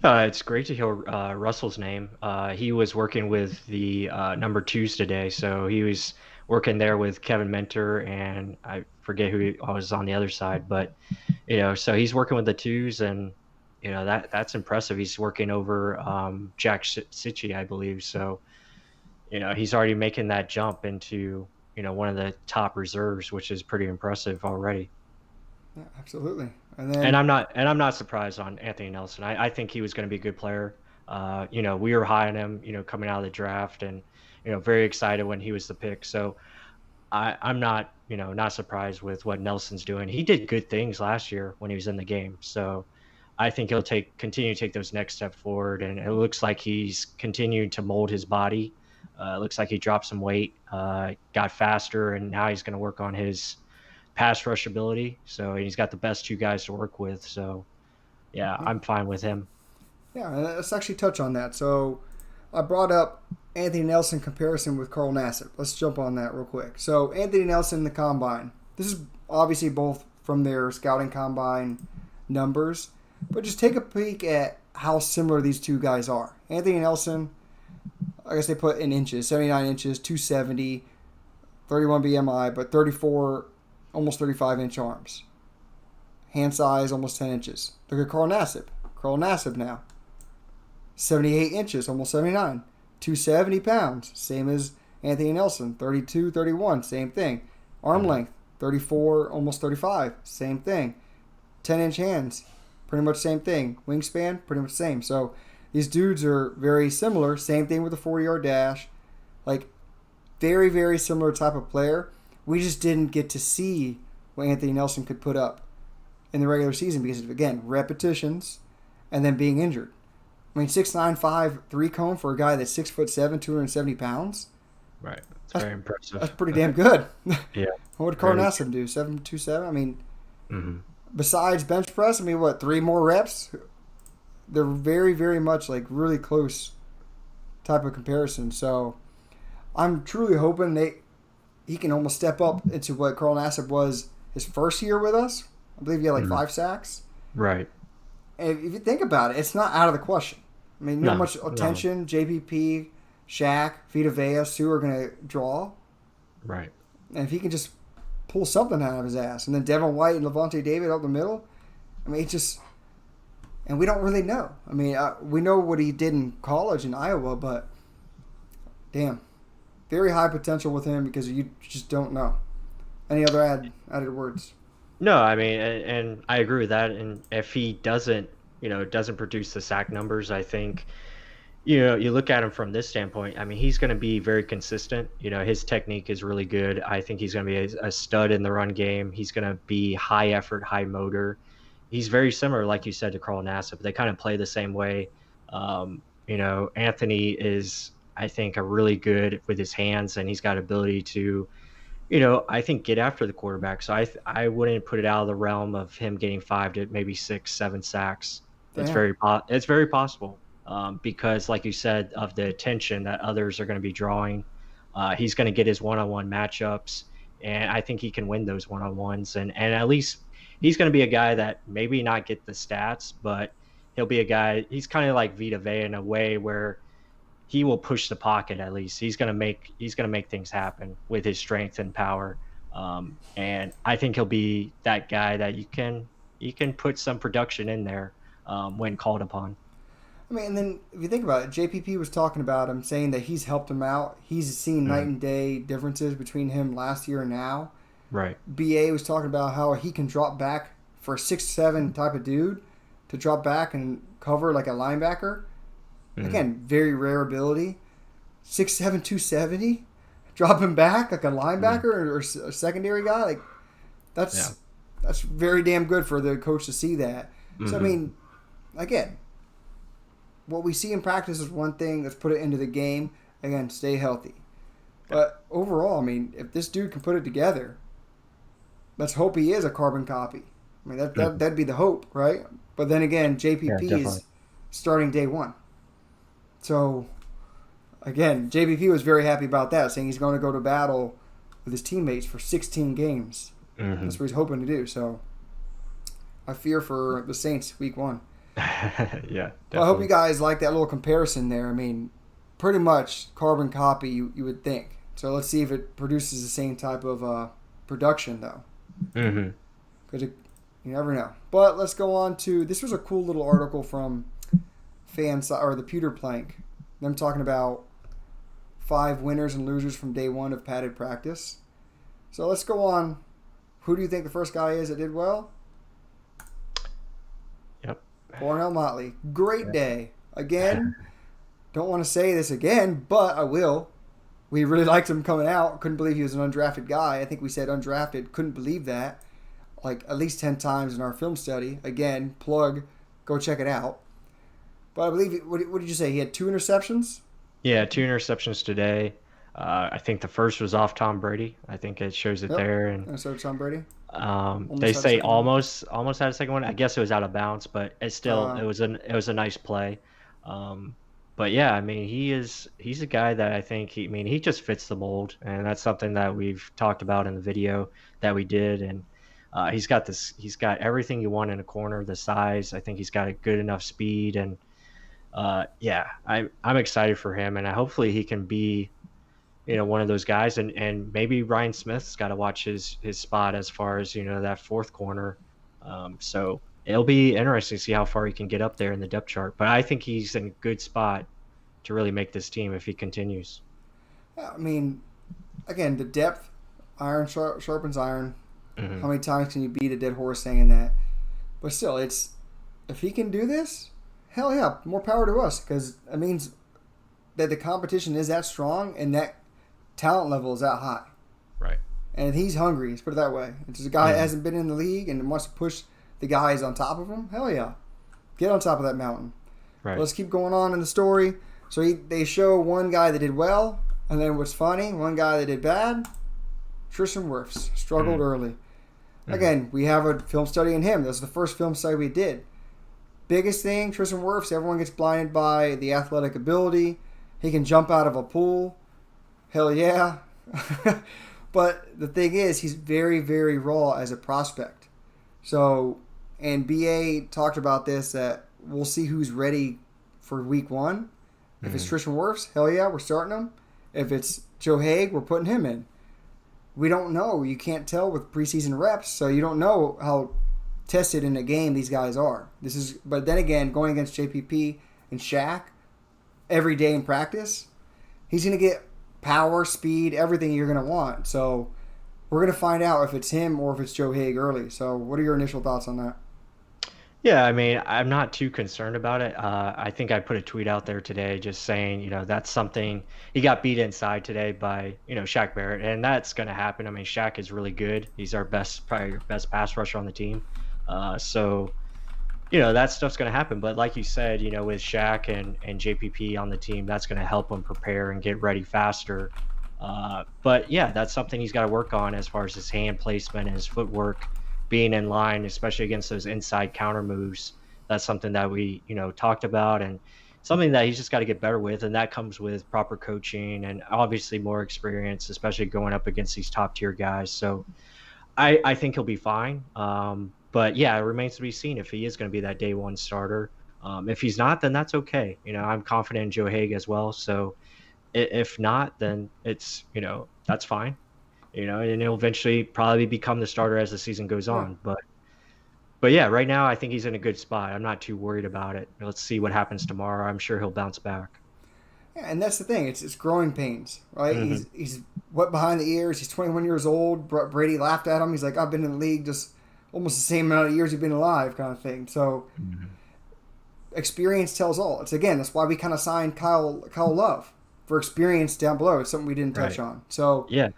It's great to hear Russell's name. He was working with the number 2s today, so he was working there with Kevin Mentor, and I forget who was on the other side, but so he's working with the 2s, and that's impressive. He's working over Jack Sitchie, I believe. So he's already making that jump into one of the top reserves, which is pretty impressive already. Yeah, absolutely. And I'm not surprised on Anthony Nelson. I think he was going to be a good player. We were high on him, coming out of the draft, and very excited when he was the pick. So I'm not not surprised with what Nelson's doing. He did good things last year when he was in the game. So I think he'll continue to take those next steps forward. And it looks like he's continued to mold his body. It looks like he dropped some weight, got faster, and now he's going to work on his pass rush ability. So he's got the best 2 guys to work with. So yeah, I'm fine with him. Yeah, let's actually touch on that. So I brought up Anthony Nelson comparison with Carl Nassib. Let's jump on that real quick. So Anthony Nelson, the combine. This is obviously both from their scouting combine numbers, but just take a peek at how similar these 2 guys are. Anthony Nelson, I guess they put in inches, 79 inches, 270, 31 BMI, but 34, almost 35-inch arms. Hand size, almost 10 inches. Look at Carl Nassib. Carl Nassib now. 78 inches, almost 79. 270 pounds, same as Anthony Nelson. 32, 31, same thing. Arm length, 34, almost 35, same thing. 10-inch hands, pretty much same thing. Wingspan, pretty much same. So these dudes are very similar. Same thing with the 40-yard dash. Like, very, very similar type of player. We just didn't get to see what Anthony Nelson could put up in the regular season because of, again, repetitions and then being injured. I mean, 6'9", 3 cone for a guy that's 6'7", 270 pounds. Right. That's very impressive. That's pretty damn good. Yeah. What would Carl Nassib do? 7'2", I mean, besides bench press, 3 more reps? They're very, very much like really close type of comparison. So I'm truly hoping he can almost step up into what Carl Nassib was his first year with us. I believe he had 5 sacks. Right. And if you think about it, it's not out of the question. I mean, not No, much attention. JPP, Shaq, Vita Vea, Sue are going to draw. Right. And if he can just pull something out of his ass, and then Devin White and Levante David up the middle, I mean, it's just, and we don't really know. I mean, we know what he did in college in Iowa, but damn, very high potential with him because you just don't know. Any other added words? No, I mean, and I agree with that. And if he doesn't produce the sack numbers, I think, you look at him from this standpoint. I mean, he's going to be very consistent. His technique is really good. I think he's going to be a stud in the run game. He's going to be high effort, high motor. He's very similar, like you said, to Carl Nassib. They kind of play the same way. Anthony is, I think, a really good with his hands, and he's got ability to, I think, get after the quarterback. So I wouldn't put it out of the realm of him getting 5 to maybe 6, 7 sacks. It's very possible because, like you said, of the attention that others are going to be drawing. He's going to get his one-on-one matchups, and I think he can win those one-on-ones. And at least he's going to be a guy that maybe not get the stats, but he'll be a guy. He's kind of like Vita Vea in a way where he will push the pocket. At least he's going to make things happen with his strength and power. And I think he'll be that guy that you can put some production in there when called upon. I mean, and then if you think about it, JPP was talking about him, saying that he's helped him out. He's seen night and day differences between him last year and now. Right. BA was talking about how he can drop back for a 6'7" type of dude to drop back and cover like a linebacker. Again, very rare ability. 6'7", 270, drop him back like a linebacker or a secondary guy. Like that's very damn good for the coach to see that. So I mean, again, what we see in practice is one thing. Let's put it into the game. Again, stay healthy. But overall, I mean, if this dude can put it together, let's hope he is a carbon copy. I mean, that'd be the hope, right? But then again, JPP is starting day one. So, again, JPP was very happy about that, saying he's going to go to battle with his teammates for 16 games. That's what he's hoping to do. So, I fear for the Saints week 1. Yeah, well, I hope you guys like that little comparison there. I mean, pretty much carbon copy, you would think. So let's see if it produces the same type of production, though. Because you never know. But let's go on to, this was a cool little article from the Pewter Plank. Them talking about 5 winners and losers from day 1 of padded practice. So let's go on. Who do you think the first guy is that did well? Cornell Motley. Great day. Again, don't want to say this again, but I will. We really liked him coming out. Couldn't believe he was an undrafted guy. I think we said undrafted. Couldn't believe that. Like at least 10 times in our film study. Again, plug. Go check it out. But I believe, what did you say? He had 2 interceptions? Yeah, 2 interceptions today. I think the first was off Tom Brady. I think it shows it there. And so Tom Brady. They say almost had a second one. I guess it was out of bounds, but it was a nice play. But yeah, I mean, he's a guy that I think he just fits the mold, and that's something that we've talked about in the video that we did. And he's got everything you want in a corner. The size, I think he's got a good enough speed, and I'm excited for him, and hopefully he can be one of those guys, and maybe Ryan Smith's got to watch his spot as far as that 4th corner. So it'll be interesting to see how far he can get up there in the depth chart. But I think he's in a good spot to really make this team if he continues. I mean, again, the depth, iron sharpens iron. How many times can you beat a dead horse saying that? But still, if he can do this, hell yeah, more power to us, because it means that the competition is that strong and that talent level is that high. Right. And he's hungry, let's put it that way. It's just a guy that hasn't been in the league and wants to push the guys on top of him. Hell yeah. Get on top of that mountain. Right. Let's keep going on in the story. So they show one guy that did well, and then what's funny, one guy that did bad. Tristan Wirfs struggled early. Again, we have a film study in him. This is the first film study we did. Biggest thing, Tristan Wirfs, everyone gets blinded by the athletic ability. He can jump out of a pool. Hell yeah. But the thing is, he's very, very raw as a prospect. So, and BA talked about this, that we'll see who's ready for week one. If it's Mhm. Tristan Wirfs, hell yeah, we're starting him. If it's Joe Haig, we're putting him in. We don't know. You can't tell with preseason reps, so you don't know how tested in a game these guys are. But then again, going against JPP and Shaq every day in practice, he's going to get power, speed, everything you're going to want. So we're going to find out if it's him or if it's Joe Haig early. So what are your initial thoughts on that? Yeah, I mean, I'm not too concerned about it. I think I put a tweet out there today just saying, that's something he got beat inside today by, Shaq Barrett, and that's going to happen. I mean, Shaq is really good. He's probably our best pass rusher on the team. So, that stuff's going to happen. But like you said, with Shaq and JPP on the team, that's going to help him prepare and get ready faster. But yeah, that's something he's got to work on as far as his hand placement and his footwork, being in line, especially against those inside counter moves. That's something that we, talked about, and something that he's just got to get better with. And that comes with proper coaching and obviously more experience, especially going up against these top tier guys. So I think he'll be fine. But yeah, it remains to be seen if he is going to be that day one starter. If he's not, then that's okay. I'm confident in Joe Haig as well. So if not, then it's, that's fine. And he'll eventually probably become the starter as the season goes on. But yeah, right now I think he's in a good spot. I'm not too worried about it. Let's see what happens tomorrow. I'm sure he'll bounce back. Yeah, and that's the thing. It's growing pains, right? Mhm. He's wet behind the ears. He's 21 years old. Brady laughed at him. He's like, I've been in the league just almost the same amount of years you've been alive, kind of thing. So experience tells all. That's why we kind of signed Kyle Love for experience down below. It's something we didn't touch Right. on. So Yeah.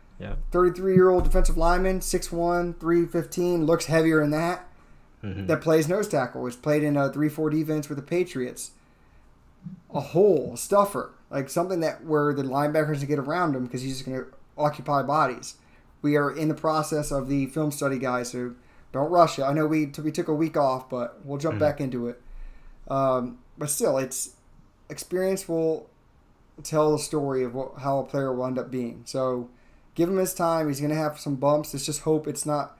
33-year-old defensive lineman, 6'1", 315, looks heavier than that. Mhm. That plays nose tackle. He's played in a 3-4 defense with the Patriots. A hole, a stuffer, like something that where the linebackers can get around him because he's just going to occupy bodies. We are in the process of the film study, guys, so don't rush it. I know we took a week off, but we'll jump back into it. But still, it's experience will tell the story of how a player will end up being. So give him his time. He's going to have some bumps. Let's just hope it's not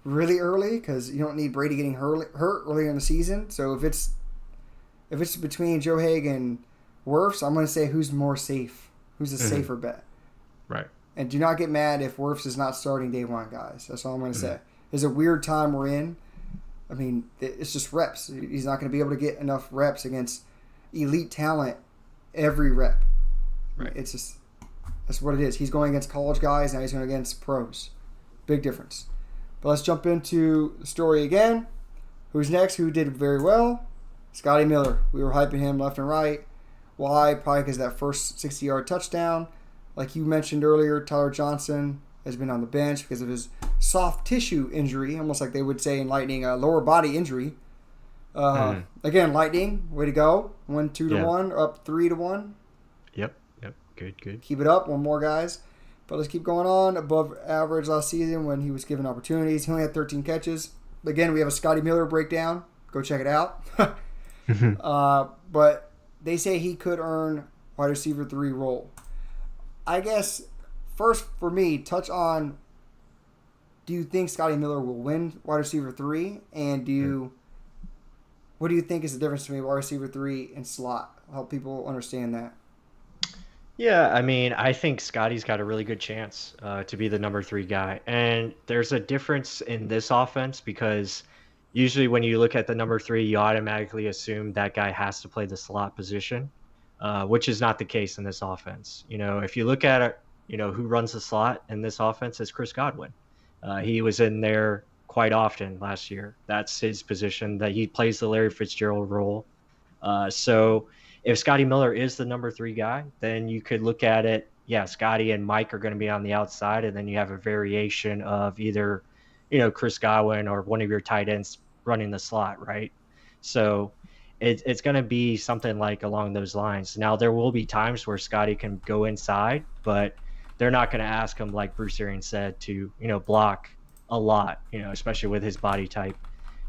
really early because you don't need Brady getting hurt early in the season. So if it's between Joe Haig and Wirfs, I'm going to say who's more safe, who's a safer bet. Right. And do not get mad if Wirfs is not starting day one, guys. That's all I'm going to say. It's a weird time we're in. I mean, it's just reps. He's not going to be able to get enough reps against elite talent every rep. Right. It's just that's what it is. He's going against college guys, now he's going against pros. Big difference. But let's jump into the story again. Who's next? Who did very well? Scotty Miller. We were hyping him left and right. Why? Probably because that first 60-yard touchdown. Like you mentioned earlier, Tyler Johnson has been on the bench because of his soft tissue injury, almost like they would say in Lightning, a lower body injury. Again, Lightning, way to go. 2-1, up 3-1. Yep. Good. Keep it up. One more, guys. But let's keep going on. Above average last season when he was given opportunities. He only had 13 catches. Again, we have a Scotty Miller breakdown. Go check it out. But they say he could earn wide receiver 3 role. I guess first for me, touch on, do you think Scotty Miller will win wide receiver 3? And what do you think is the difference between wide receiver 3 and slot? Help people understand that. Yeah, I mean, I think Scotty's got a really good chance to be the number 3 guy. And there's a difference in this offense because usually when you look at the number 3, you automatically assume that guy has to play the slot position, which is not the case in this offense. If you look at it, who runs the slot in this offense is Chris Godwin. He was in there quite often last year. That's his position, that he plays the Larry Fitzgerald role. So if Scotty Miller is the number 3 guy, then you could look at it. Yeah, Scotty and Mike are going to be on the outside, and then you have a variation of either, Chris Godwin or one of your tight ends running the slot, right? So it's going to be something like along those lines. Now, there will be times where Scotty can go inside, but they're not going to ask him, like Bruce Arians said, to, block a lot, especially with his body type.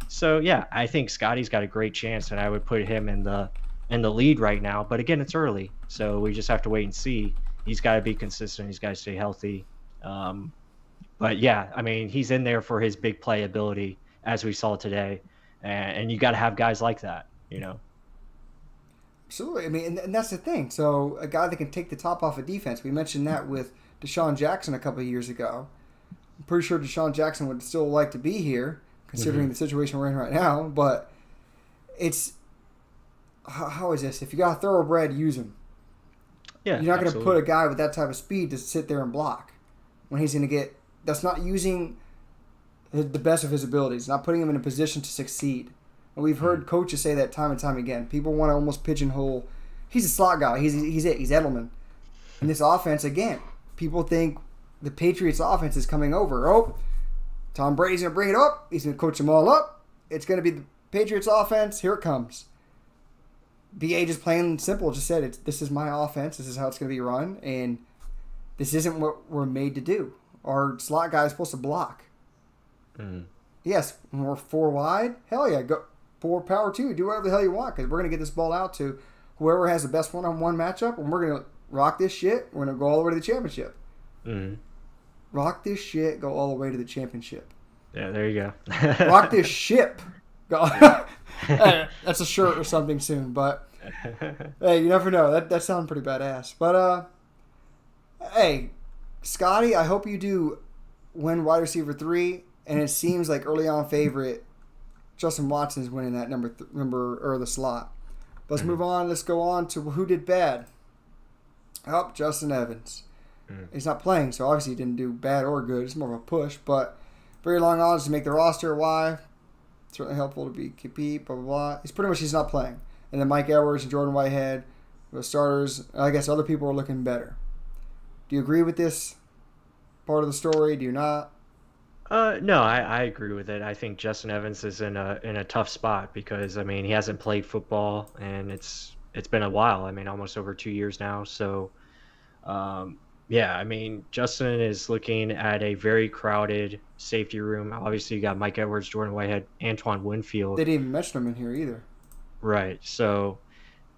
So, yeah, I think Scotty's got a great chance, and I would put him in the lead right now. But again, it's early, so we just have to wait and see. He's got to be consistent. He's got to stay healthy. But yeah, I mean, he's in there for his big play ability, as we saw today, and you got to have guys like that. Absolutely. I mean, and that's the thing. So a guy that can take the top off of defense. We mentioned that with Desean Jackson a couple of years ago. I'm pretty sure Desean Jackson would still like to be here, considering the situation we're in right now. But it's how is this? If you got a thoroughbred, use him. Yeah, you're not going to put a guy with that type of speed to sit there and block when he's going to get. That's not using the best of his abilities. Not putting him in a position to succeed. And we've heard coaches say that time and time again. People want to almost pigeonhole. He's a slot guy. He's it. He's Edelman. And this offense, again, people think the Patriots offense is coming over. Oh, Tom Brady's going to bring it up. He's going to coach them all up. It's going to be the Patriots offense. Here it comes. BA just plain and simple just said, this is my offense. This is how it's going to be run. And this isn't what we're made to do. Our slot guy is supposed to block. Yes, when we're 4 wide, hell yeah, go 4 power 2. Do whatever the hell you want because we're going to get this ball out to whoever has the best one-on-one matchup, and we're going to rock this shit. We're going to go all the way to the championship. Rock this shit, go all the way to the championship. Yeah, there you go. Rock this ship. That's a shirt or something soon, but hey, you never know. That sounds pretty badass. But hey, Scotty, I hope you do win wide receiver 3, and it seems like early on favorite Justin Watson's winning that number or the slot. Let's move on. Let's go on to who did bad. Oh, Justin Evans. He's not playing, so obviously he didn't do bad or good. It's more of a push, but very long odds to make the roster. Why? Certainly helpful to be compete, blah, blah, blah. He's not playing. And then Mike Edwards and Jordan Whitehead, the starters. I guess other people are looking better. Do you agree with this part of the story? Do you not? No, I agree with it. I think Justin Evans is in a tough spot because, I mean, he hasn't played football, and it's been a while. I mean, almost over 2 years now. So, yeah, I mean, Justin is looking at a very crowded safety room. Obviously, you got Mike Edwards, Jordan Whitehead, Antoine Winfield. They didn't even mention them in here either. Right. So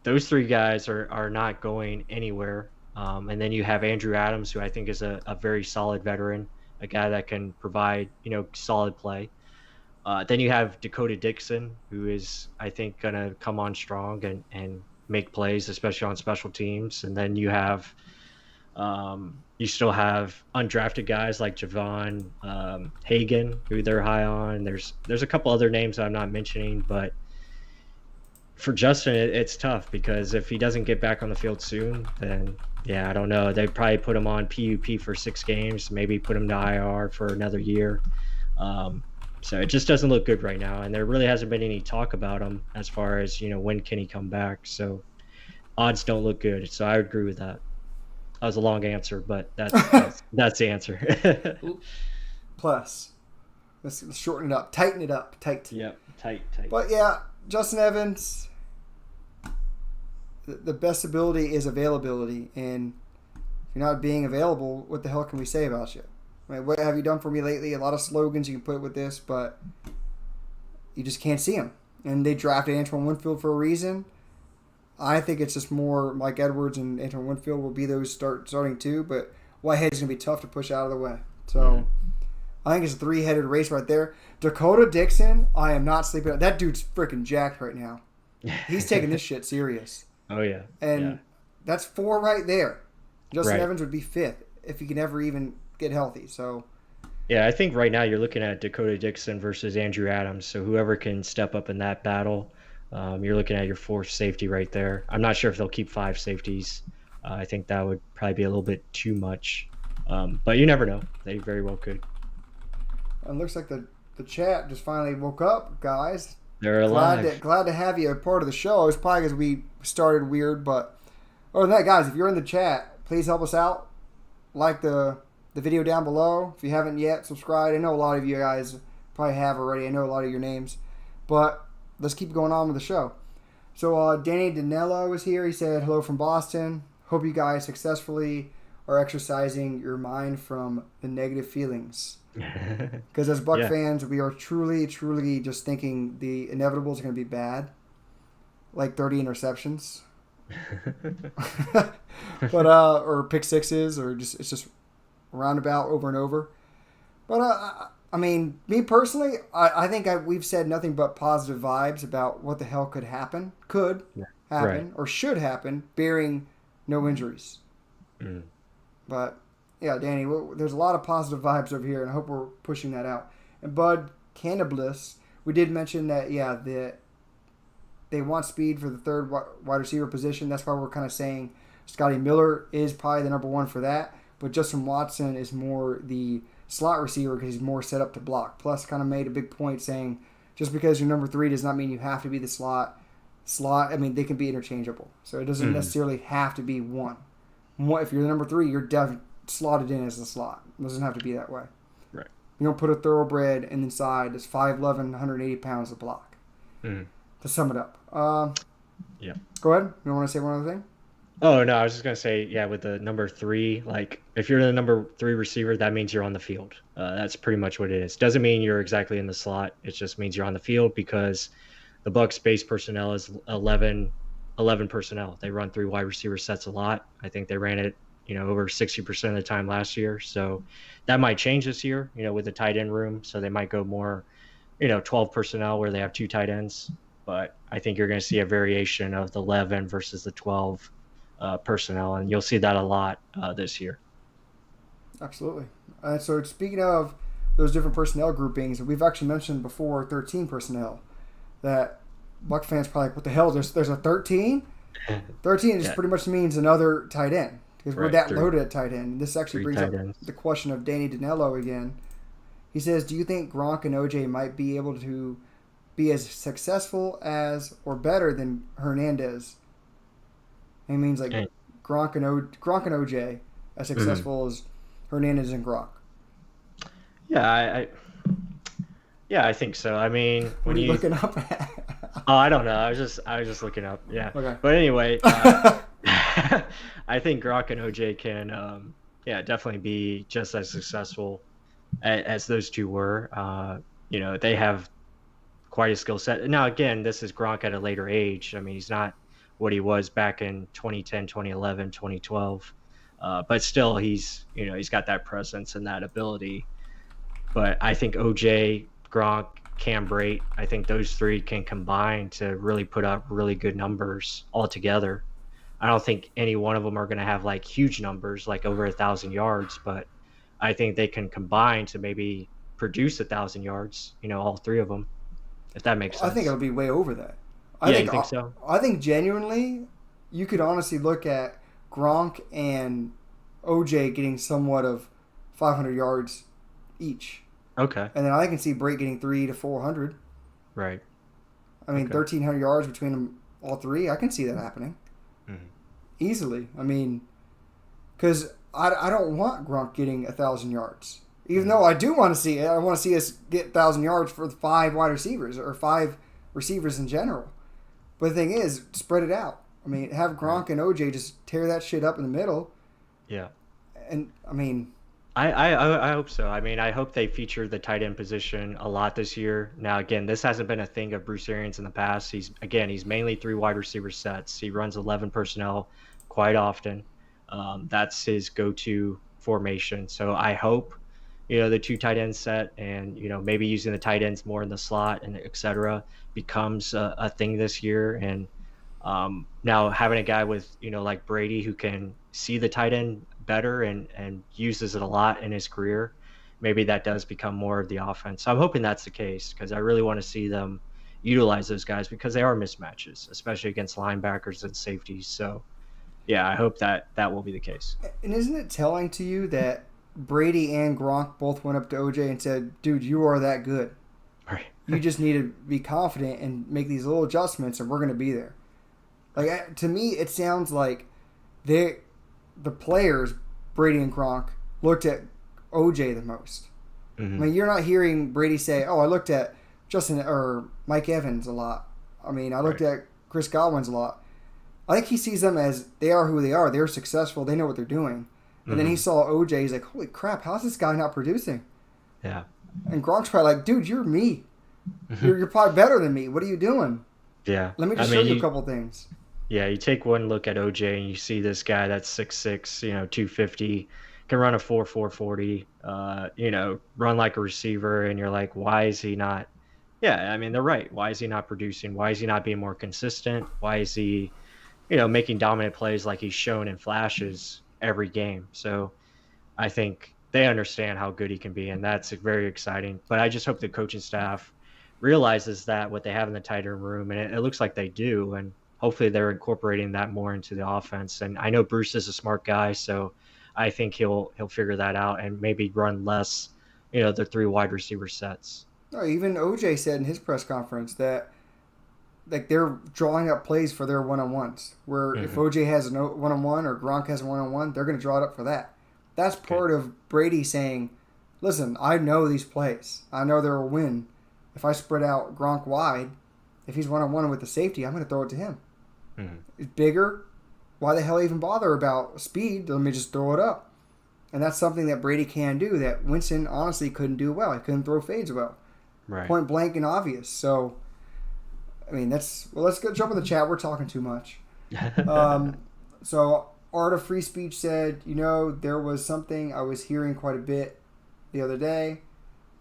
those 3 guys are not going anywhere. And then you have Andrew Adams, who I think is a very solid veteran, a guy that can provide, solid play. Then you have Dakota Dixon, who is, I think, going to come on strong and make plays, especially on special teams. And then you still have undrafted guys like Javon Hagan, who they're high on. There's a couple other names that I'm not mentioning, but for Justin, it's tough because if he doesn't get back on the field soon, then yeah, I don't know. They'd probably put him on PUP for 6 games, maybe put him to IR for another year. So it just doesn't look good right now, and there really hasn't been any talk about him as far as when can he come back. So odds don't look good. So I would agree with that. That was a long answer, but that's the answer. Plus, let's shorten it up, tighten it up, tight. Yep, tight. But yeah, Justin Evans. The best ability is availability, and if you're not being available, what the hell can we say about you? I mean, what have you done for me lately? A lot of slogans you can put with this, but you just can't see them. And they drafted Antoine Winfield for a reason. I think it's just more Mike Edwards and Antoine Winfield will be those starting 2, but Whitehead's going to be tough to push out of the way. So I think it's a 3-headed race right there. Dakota Dixon, I am not sleeping. That dude's freaking jacked right now. He's taking this shit serious. Oh, yeah. And that's 4 right there. Justin Right. Evans would be 5th if he can ever even get healthy. So, Yeah, I think right now you're looking at Dakota Dixon versus Andrew Adams. So whoever can step up in that battle, you're looking at your 4th safety right there. I'm not sure if they'll keep 5 safeties. I think that would probably be a little bit too much. But you never know. They very well could. it looks like the chat just finally woke up, guys. They're alive. Glad to have you a part of the show. It was probably because we started weird, but other than that, guys, if you're in the chat, please help us out. Like the video down below. If you haven't yet, subscribe. I know a lot of you guys probably have already. I know a lot of your names. But let's keep going on with the show. So Danny Danello is here. He said, hello from Boston. Hope you guys successfully are exercising your mind from the negative feelings. Because as Buck fans, we are truly, truly just thinking the inevitables are going to be bad. Like 30 interceptions. But or pick sixes, or it's just roundabout over and over. But I mean, me personally, I think we've said nothing but positive vibes about what the hell could happen. happen or should happen, bearing no injuries. Mm. But yeah, Danny, there's a lot of positive vibes over here, and I hope we're pushing that out. And Bud Cannabis, we did mention that they want speed for the third wide receiver position. That's why we're kind of saying Scotty Miller is probably the number one for that. But Justin Watson is more the slot receiver because he's more set up to block. Plus, kind of made a big point saying just because you're number 3 does not mean you have to be the slot. I mean, they can be interchangeable. So it doesn't necessarily have to be one. If you're the number 3, you're slotted in as the slot. It doesn't have to be that way. Right. You don't put a thoroughbred inside that's 5'11", 180 pounds to block. To sum it up. Yeah. Go ahead. You want to say one other thing? Oh, no, I was just going to say, yeah, with the number 3, like, if you're the number 3 receiver, that means you're on the field. That's pretty much what it is. Doesn't mean you're exactly in the slot. It just means you're on the field because the Bucs base personnel is 11 personnel. They run 3 wide receiver sets a lot. I think they ran it, over 60% of the time last year. So that might change this year, with the tight end room. So they might go more, 12 personnel where they have 2 tight ends. But I think you're going to see a variation of the 11 versus the 12 personnel, and you'll see that a lot this year. Absolutely. So speaking of those different personnel groupings, we've actually mentioned before 13 personnel. That Buck fans probably like, what the hell? There's a 13? 13 just pretty much means another tight end because we're that loaded at tight end. This actually brings up the question of Danny Danello again. He says, do you think Gronk and OJ might be able to be as successful as or better than Hernandez? He means like Gronk and OJ as successful as Hernandez and Gronk. Yeah, I think so. I mean, when you looking up at? Oh, I don't know. I was just looking up. Yeah. Okay. But anyway, I think Gronk and OJ can, definitely be just as successful as those two were. They have quite a skill set. Now, again, this is Gronk at a later age. I mean, he's not what he was back in 2010, 2011, 2012. But still, he's got that presence and that ability. But I think OJ, Gronk, Cam Brate, I think those 3 can combine to really put up really good numbers all together. I don't think any one of them are going to have like huge numbers, like over 1,000 yards, but I think they can combine to maybe produce 1,000 yards, all 3 of them, if that makes sense. I think it'll be way over that. You think so? I think genuinely, you could honestly look at Gronk and OJ getting somewhat of 500 yards each. Okay. And then I can see Brate getting 300 to 400. Right. I mean, 1,300 yards between them all 3. I can see that happening easily. I mean, because I don't want Gronk getting 1,000 yards, even though I do want to see it. I want to see us get 1,000 yards for the 5 wide receivers or 5 receivers in general. But the thing is, spread it out. I mean, have Gronk and OJ just tear that shit up in the middle. Yeah. And, I mean... I hope so. I mean, I hope they feature the tight end position a lot this year. Now, again, this hasn't been a thing of Bruce Arians in the past. He's mainly 3 wide receiver sets. He runs 11 personnel quite often. That's his go-to formation. So I hope, the 2 tight end set and, maybe using the tight ends more in the slot and et cetera becomes a thing this year. And now having a guy with, like Brady who can see the tight end better and uses it a lot in his career, maybe that does become more of the offense. So I'm hoping that's the case because I really want to see them utilize those guys because they are mismatches, especially against linebackers and safeties. So, yeah, I hope that will be the case. And isn't it telling to you that Brady and Gronk both went up to OJ and said, dude, you are that good. Right. You just need to be confident and make these little adjustments and we're going to be there. Like, to me, it sounds like the players, Brady and Gronk, looked at OJ the most. I mean, you're not hearing Brady say, I looked at Justin or Mike Evans a lot. I mean, I looked at Chris Godwin's a lot. I think he sees them as they are who they are. They're successful. They know what they're doing. And then he saw OJ. He's like, holy crap, how's this guy not producing? Yeah. And Gronk's probably like, dude, you're me. You're probably better than me. What are you doing? Yeah. Let me just show you a couple things. Yeah, you take one look at OJ and you see this guy that's 6'6", 250, can run a 4.40, run like a receiver, and you're like, why is he not? Yeah, I mean, they're right. Why is he not producing? Why is he not being more consistent? Why is he making dominant plays like he's shown in flashes every game. So I think they understand how good he can be, and that's very exciting. But I just hope the coaching staff realizes that what they have in the tight end room, and it looks like they do, and hopefully they're incorporating that more into the offense. And I know Bruce is a smart guy, so I think he'll figure that out and maybe run less, the 3 wide receiver sets. No, even OJ said in his press conference that like they're drawing up plays for their one-on-ones. Where if OJ has a one-on-one or Gronk has a one-on-one, they're going to draw it up for that. That's part of Brady saying, "Listen, I know these plays. I know they'll win. If I spread out Gronk wide, if he's one-on-one with the safety, I'm going to throw it to him. It's bigger. Why the hell even bother about speed? Let me just throw it up." And that's something that Brady can do that Winston honestly couldn't do well. He couldn't throw fades well. Right. Point blank and obvious. So, I mean, let's go jump in the chat. We're talking too much. So, Art of Free Speech said, there was something I was hearing quite a bit the other day.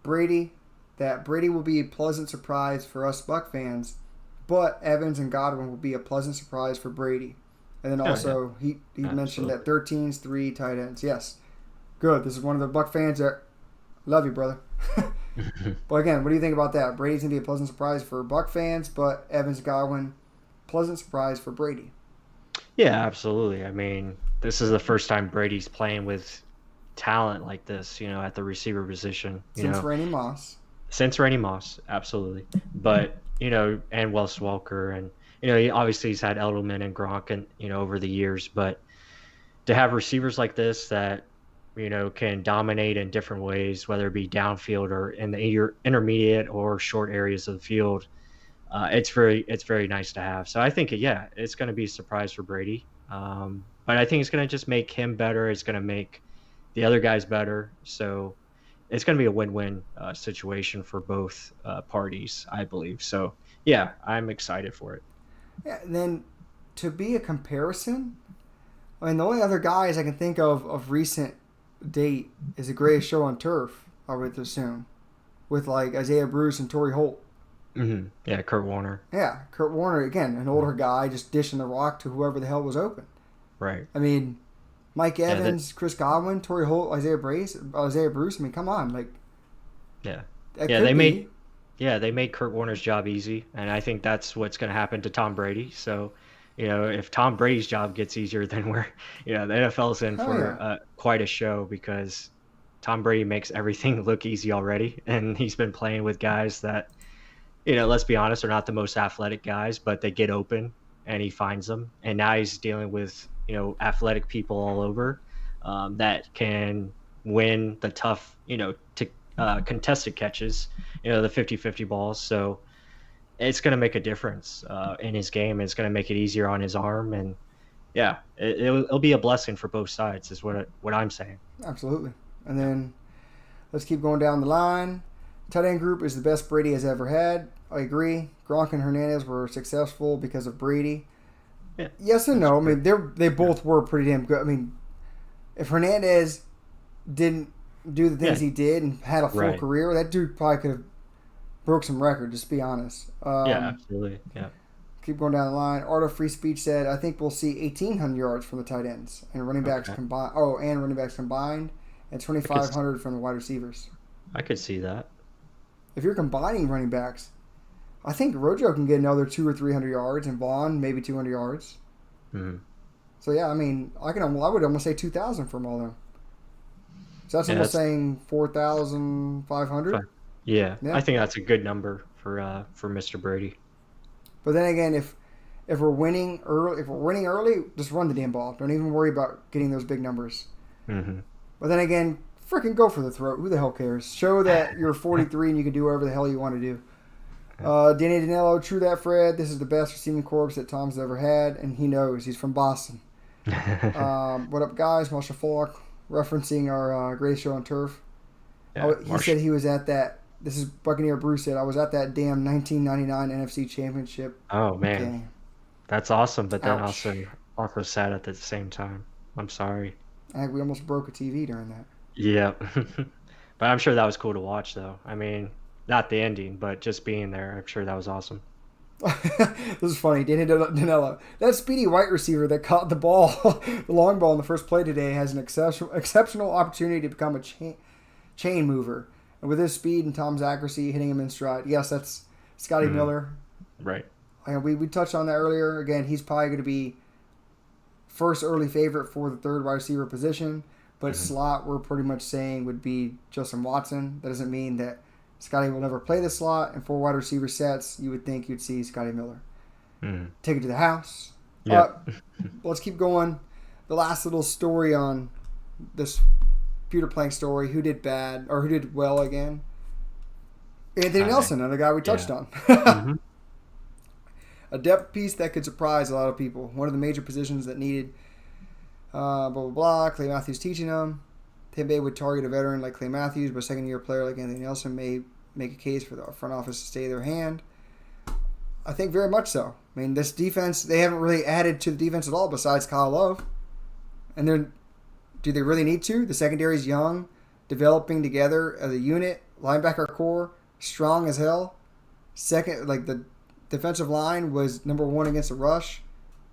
Brady will be a pleasant surprise for us Buck fans, but Evans and Godwin will be a pleasant surprise for Brady. And then also, he mentioned that 13's 3 tight ends. Yes. Good. This is one of the Buck fans that love you, brother. But again, what do you think about that? Brady's going to be a pleasant surprise for Buck fans, but Evans and Godwin, pleasant surprise for Brady. Yeah, absolutely. I mean, this is the first time Brady's playing with talent like this, at the receiver position. Since Randy Moss. Since Randy Moss, absolutely. But, and Wes Welker, and, obviously he's had Edelman and Gronk and, over the years, but to have receivers like this that, can dominate in different ways, whether it be downfield or in the intermediate or short areas of the field, it's very nice to have. So I think, it's going to be a surprise for Brady. But I think it's going to just make him better. It's going to make the other guys better. So it's going to be a win-win situation for both parties, I believe. So, yeah, I'm excited for it. Yeah, and then to be a comparison, I mean, the only other guys I can think of recent date is the greatest show on turf, I would assume, with like Isaiah Bruce and Torrey Holt. Mm-hmm. Yeah, Kurt Warner. Yeah, Kurt Warner, again, an older guy just dishing the rock to whoever the hell was open. Right. I mean, Mike Evans, Chris Godwin, Torrey Holt, Isaiah Bruce. I mean, come on, like. Yeah. They made Kurt Warner's job easy, and I think that's what's going to happen to Tom Brady. So, if Tom Brady's job gets easier, then the NFL's in for quite a show, because Tom Brady makes everything look easy already, and he's been playing with guys that, let's be honest, are not the most athletic guys, but they get open and he finds them. And now he's dealing with, athletic people all over that can win the tough, contested catches, the 50-50 balls. So it's going to make a difference in his game. It's going to make it easier on his arm. And yeah, it'll be a blessing for both sides is what I'm saying. Absolutely. And then let's keep going down the line. Tight end group is the best Brady has ever had. I agree. Gronk and Hernandez were successful because of Brady. Yeah. Yes and no. I mean, they both were pretty damn good. I mean, if Hernandez didn't do the things he did and had a full career, that dude probably could have broke some record, just to be honest. Yeah, absolutely. Yeah. Keep going down the line. Art of Free Speech said, I think we'll see 1,800 yards from the tight ends and running backs combined. Oh, and running backs combined, and 2,500 from the wide receivers. I could see that. If you're combining running backs, I think Rojo can get another 200 or 300 yards, and Vaughn maybe 200 yards. Mm-hmm. So yeah, I mean, I would almost say 2,000 from all them. So that's almost saying 4,500. Yeah, I think that's a good number for Mr. Brady. But then again, if we're winning early, just run the damn ball. Don't even worry about getting those big numbers. Mm-hmm. But then again, freaking go for the throat. Who the hell cares? Show that you're 43 and you can do whatever the hell you want to do. Danny Danilo, true that, Fred. This is the best receiving corps that Tom's ever had, and he knows. He's from Boston. What up, guys? Marshall Falk, referencing our greatest show on turf. Yeah, he said he was at that. This is Buccaneer Bruce said, I was at that damn 1999 NFC Championship. Oh, man. game. That's awesome, but then Ouch. also sad at the same time. I'm sorry. I think we almost broke a TV during that. Yeah. But I'm sure that was cool to watch, though. I mean, not the ending, but just being there. I'm sure that was awesome. This is funny. Danilo, that speedy white receiver that caught the ball, the long ball in the first play today, has an exceptional opportunity to become a chain mover. And with his speed and Tom's accuracy, hitting him in stride. Yes, that's Scotty Miller. Right. And we touched on that earlier. Again, he's probably going to be first early favorite for the third wide receiver position. But slot, we're pretty much saying, would be Justin Watson. That doesn't mean that Scotty will never play the slot. And for wide receiver sets, you would think you'd see Scotty Miller. Take it to the house. Yeah. Let's keep going. The last little story on this Peter Plank story. Who did bad or who did well again? Anthony Nelson, another guy we touched on. A depth piece that could surprise a lot of people. One of the major positions that needed blah, blah, blah. Clay Matthews teaching them. Tampa Bay would target a veteran like Clay Matthews, but a second-year player like Anthony Nelson may make a case for the front office to stay their hand. I think very much so. I mean, this defense, they haven't really added to the defense at all besides Kyle Love. And do they really need to? The secondary's young, developing together as a unit, linebacker core, strong as hell. Second, like the defensive line was number one against the rush.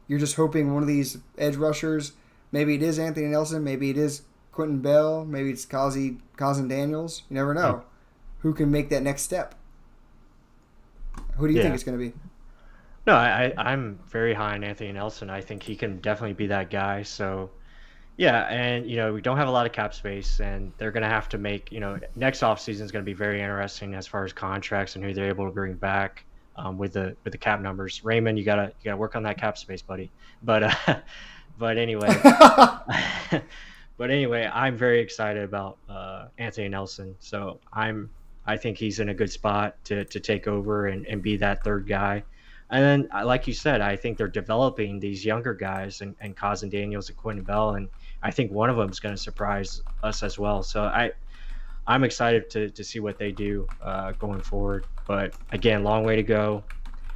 You're just hoping one of these edge rushers, maybe it is Anthony Nelson, maybe it is Quentin Bell, maybe it's Cousin Daniels. You never know. Who can make that next step? Who do you think it's going to be? No, I'm very high on Anthony Nelson. I think he can definitely be that guy. So, yeah, and, we don't have a lot of cap space, and they're going to have to make, next offseason is going to be very interesting as far as contracts and who they're able to bring back with the cap numbers. Raymond, you gotta work on that cap space, buddy. But anyway, I'm very excited about Anthony Nelson. So I think he's in a good spot to take over and be that third guy. And then, like you said, I think they're developing these younger guys and Cousin Daniels and Quentin Bell, and I think one of them is going to surprise us as well. So I'm excited to see what they do going forward. But again, long way to go.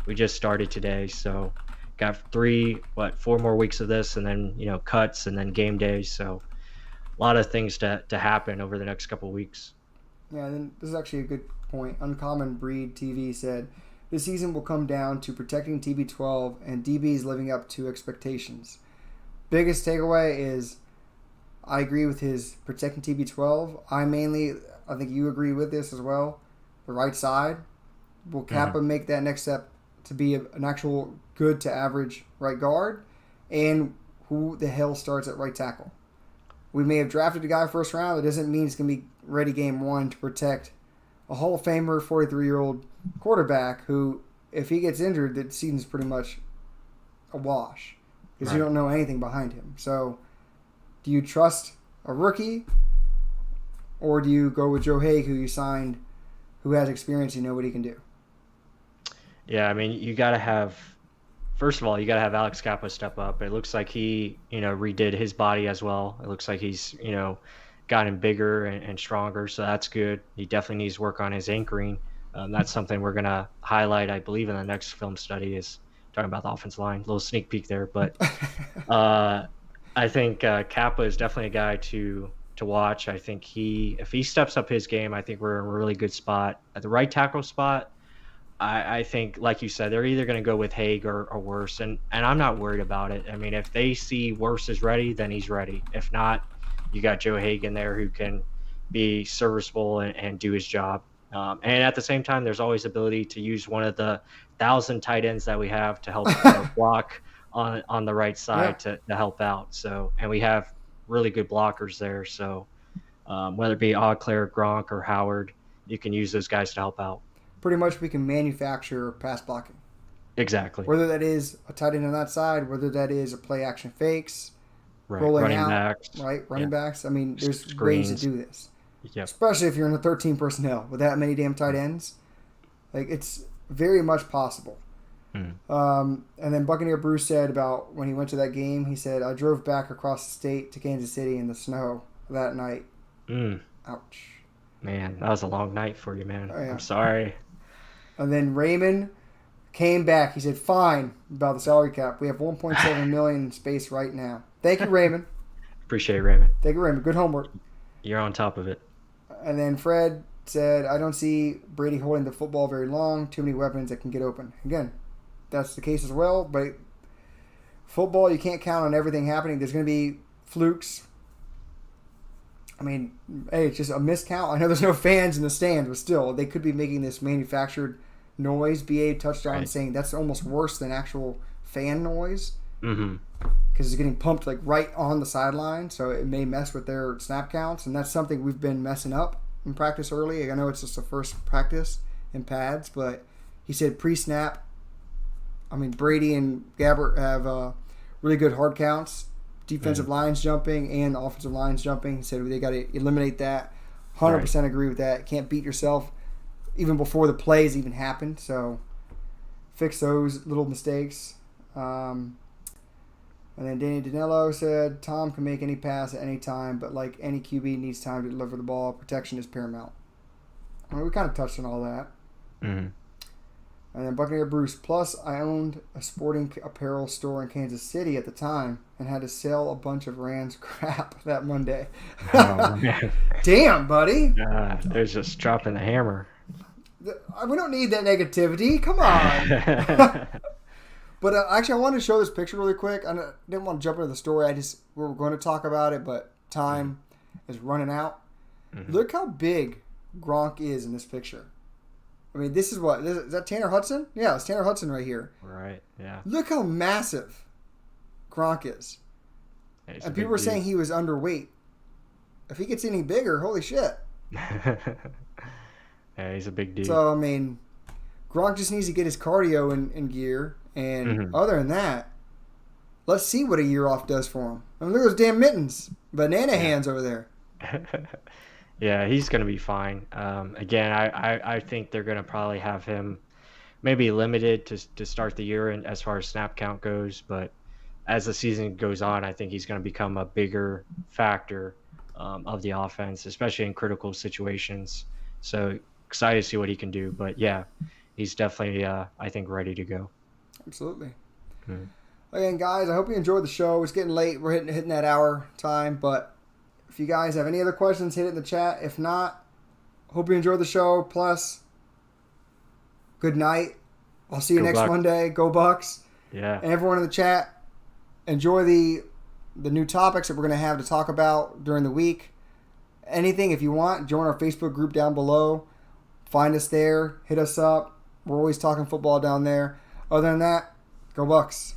We just started today, so got 4 more weeks of this, and then cuts, and then game days. So a lot of things to happen over the next couple of weeks. Yeah, and then this is actually a good point. Uncommon Breed TV said, this season will come down to protecting TB12 and DBs living up to expectations. Biggest takeaway is I agree with his protecting TB12. I think you agree with this as well. The right side. Will Kappa make that next step to be an actual good to average right guard? And who the hell starts at right tackle? We may have drafted a guy first round. That doesn't mean he's going to be ready game one to protect a Hall of Famer, 43-year-old quarterback who, if he gets injured, the season's pretty much a wash because you don't know anything behind him. So do you trust a rookie or do you go with Joe Haig, who you signed, who has experience, you know what he can do? Yeah, I mean, first of all, you got to have Alex Kappa step up. It looks like he, redid his body as well. It looks like he's, gotten bigger and stronger, so that's good. He definitely needs to work on his anchoring. That's something we're going to highlight, I believe, in the next film study is talking about the offensive line. A little sneak peek there, but I think Kappa is definitely a guy to watch. I think if he steps up his game, I think we're in a really good spot. At the right tackle spot, I think, like you said, they're either going to go with Haig or Worse, and I'm not worried about it. I mean, if they see Worse is ready, then he's ready. If not, you got Joe Haig in there who can be serviceable and do his job. And at the same time, there's always ability to use one of the 1,000 tight ends that we have to help block on the right side to help out. So, and we have really good blockers there. So whether it be Auclair, Gronk, or Howard, you can use those guys to help out. Pretty much we can manufacture pass blocking. Exactly. Whether that is a tight end on that side, whether that is a play action fakes, rolling running out, backs. Running backs. I mean, there's Screens. ways to do this. Yep. Especially if you're in the 13 personnel with that many damn tight ends. Like, it's very much possible. And then Buccaneer Bruce said about when he went to that game, he said, I drove back across the state to Kansas City in the snow that night. Ouch. Man, that was a long night for you, man. Oh, yeah. I'm sorry. And then Raymond came back. He said, fine, about the salary cap. We have $1.7 million in space right now. Thank you, Raymond. Appreciate it, Raymond. Thank you, Raymond. Good homework. You're on top of it. And then Fred said, I don't see Brady holding the football very long. Too many weapons that can get open. Again, that's the case as well. But football, you can't count on everything happening. There's going to be flukes. I mean, hey, it's just a miscount. I know there's no fans in the stands, but still, they could be making this manufactured noise. BA touched on saying that's almost worse than actual fan noise. Mm-hmm. Because it's getting pumped like right on the sideline, so it may mess with their snap counts, and that's something we've been messing up in practice early. I know it's just the first practice in pads, but he said pre-snap. I mean, Brady and Gabbert have really good hard counts, defensive lines jumping and the offensive lines jumping. He said they got to eliminate that. 100% agree with that. Can't beat yourself even before the plays even happened. So fix those little mistakes. And then Danny Danello said, Tom can make any pass at any time, but like any QB needs time to deliver the ball. Protection is paramount. I mean, we kind of touched on all that. Mm-hmm. And then Buccaneer Bruce, plus I owned a sporting apparel store in Kansas City at the time and had to sell a bunch of Rams crap that Monday. Oh, man. Damn, buddy. There's just dropping the hammer. We don't need that negativity. Come on. But actually, I wanted to show this picture really quick. I didn't want to jump into the story. We were going to talk about it, but time is running out. Mm-hmm. Look how big Gronk is in this picture. I mean, this is what? Is that Tanner Hudson? Yeah, it's Tanner Hudson right here. Right, yeah. Look how massive Gronk is. Yeah, and people were saying he was underweight. If he gets any bigger, holy shit. Yeah, he's a big dude. So, I mean, Gronk just needs to get his cardio in gear. And other than that, let's see what a year off does for him. I mean, look at those damn mittens. Banana hands over there. Yeah, he's going to be fine. Again, I think they're going to probably have him maybe limited to start the year and as far as snap count goes. But as the season goes on, I think he's going to become a bigger factor of the offense, especially in critical situations. So excited to see what he can do. But, yeah, he's definitely, I think, ready to go. Absolutely. Mm-hmm. Again, guys, I hope you enjoyed the show. It's getting late. We're hitting that hour time. But if you guys have any other questions, hit it in the chat. If not, hope you enjoyed the show. Plus, good night. I'll see you next Monday. Go Bucs. Yeah. And everyone in the chat, enjoy the new topics that we're going to have to talk about during the week. Anything, if you want, join our Facebook group down below. Find us there. Hit us up. We're always talking football down there. Other than that, go Bucs.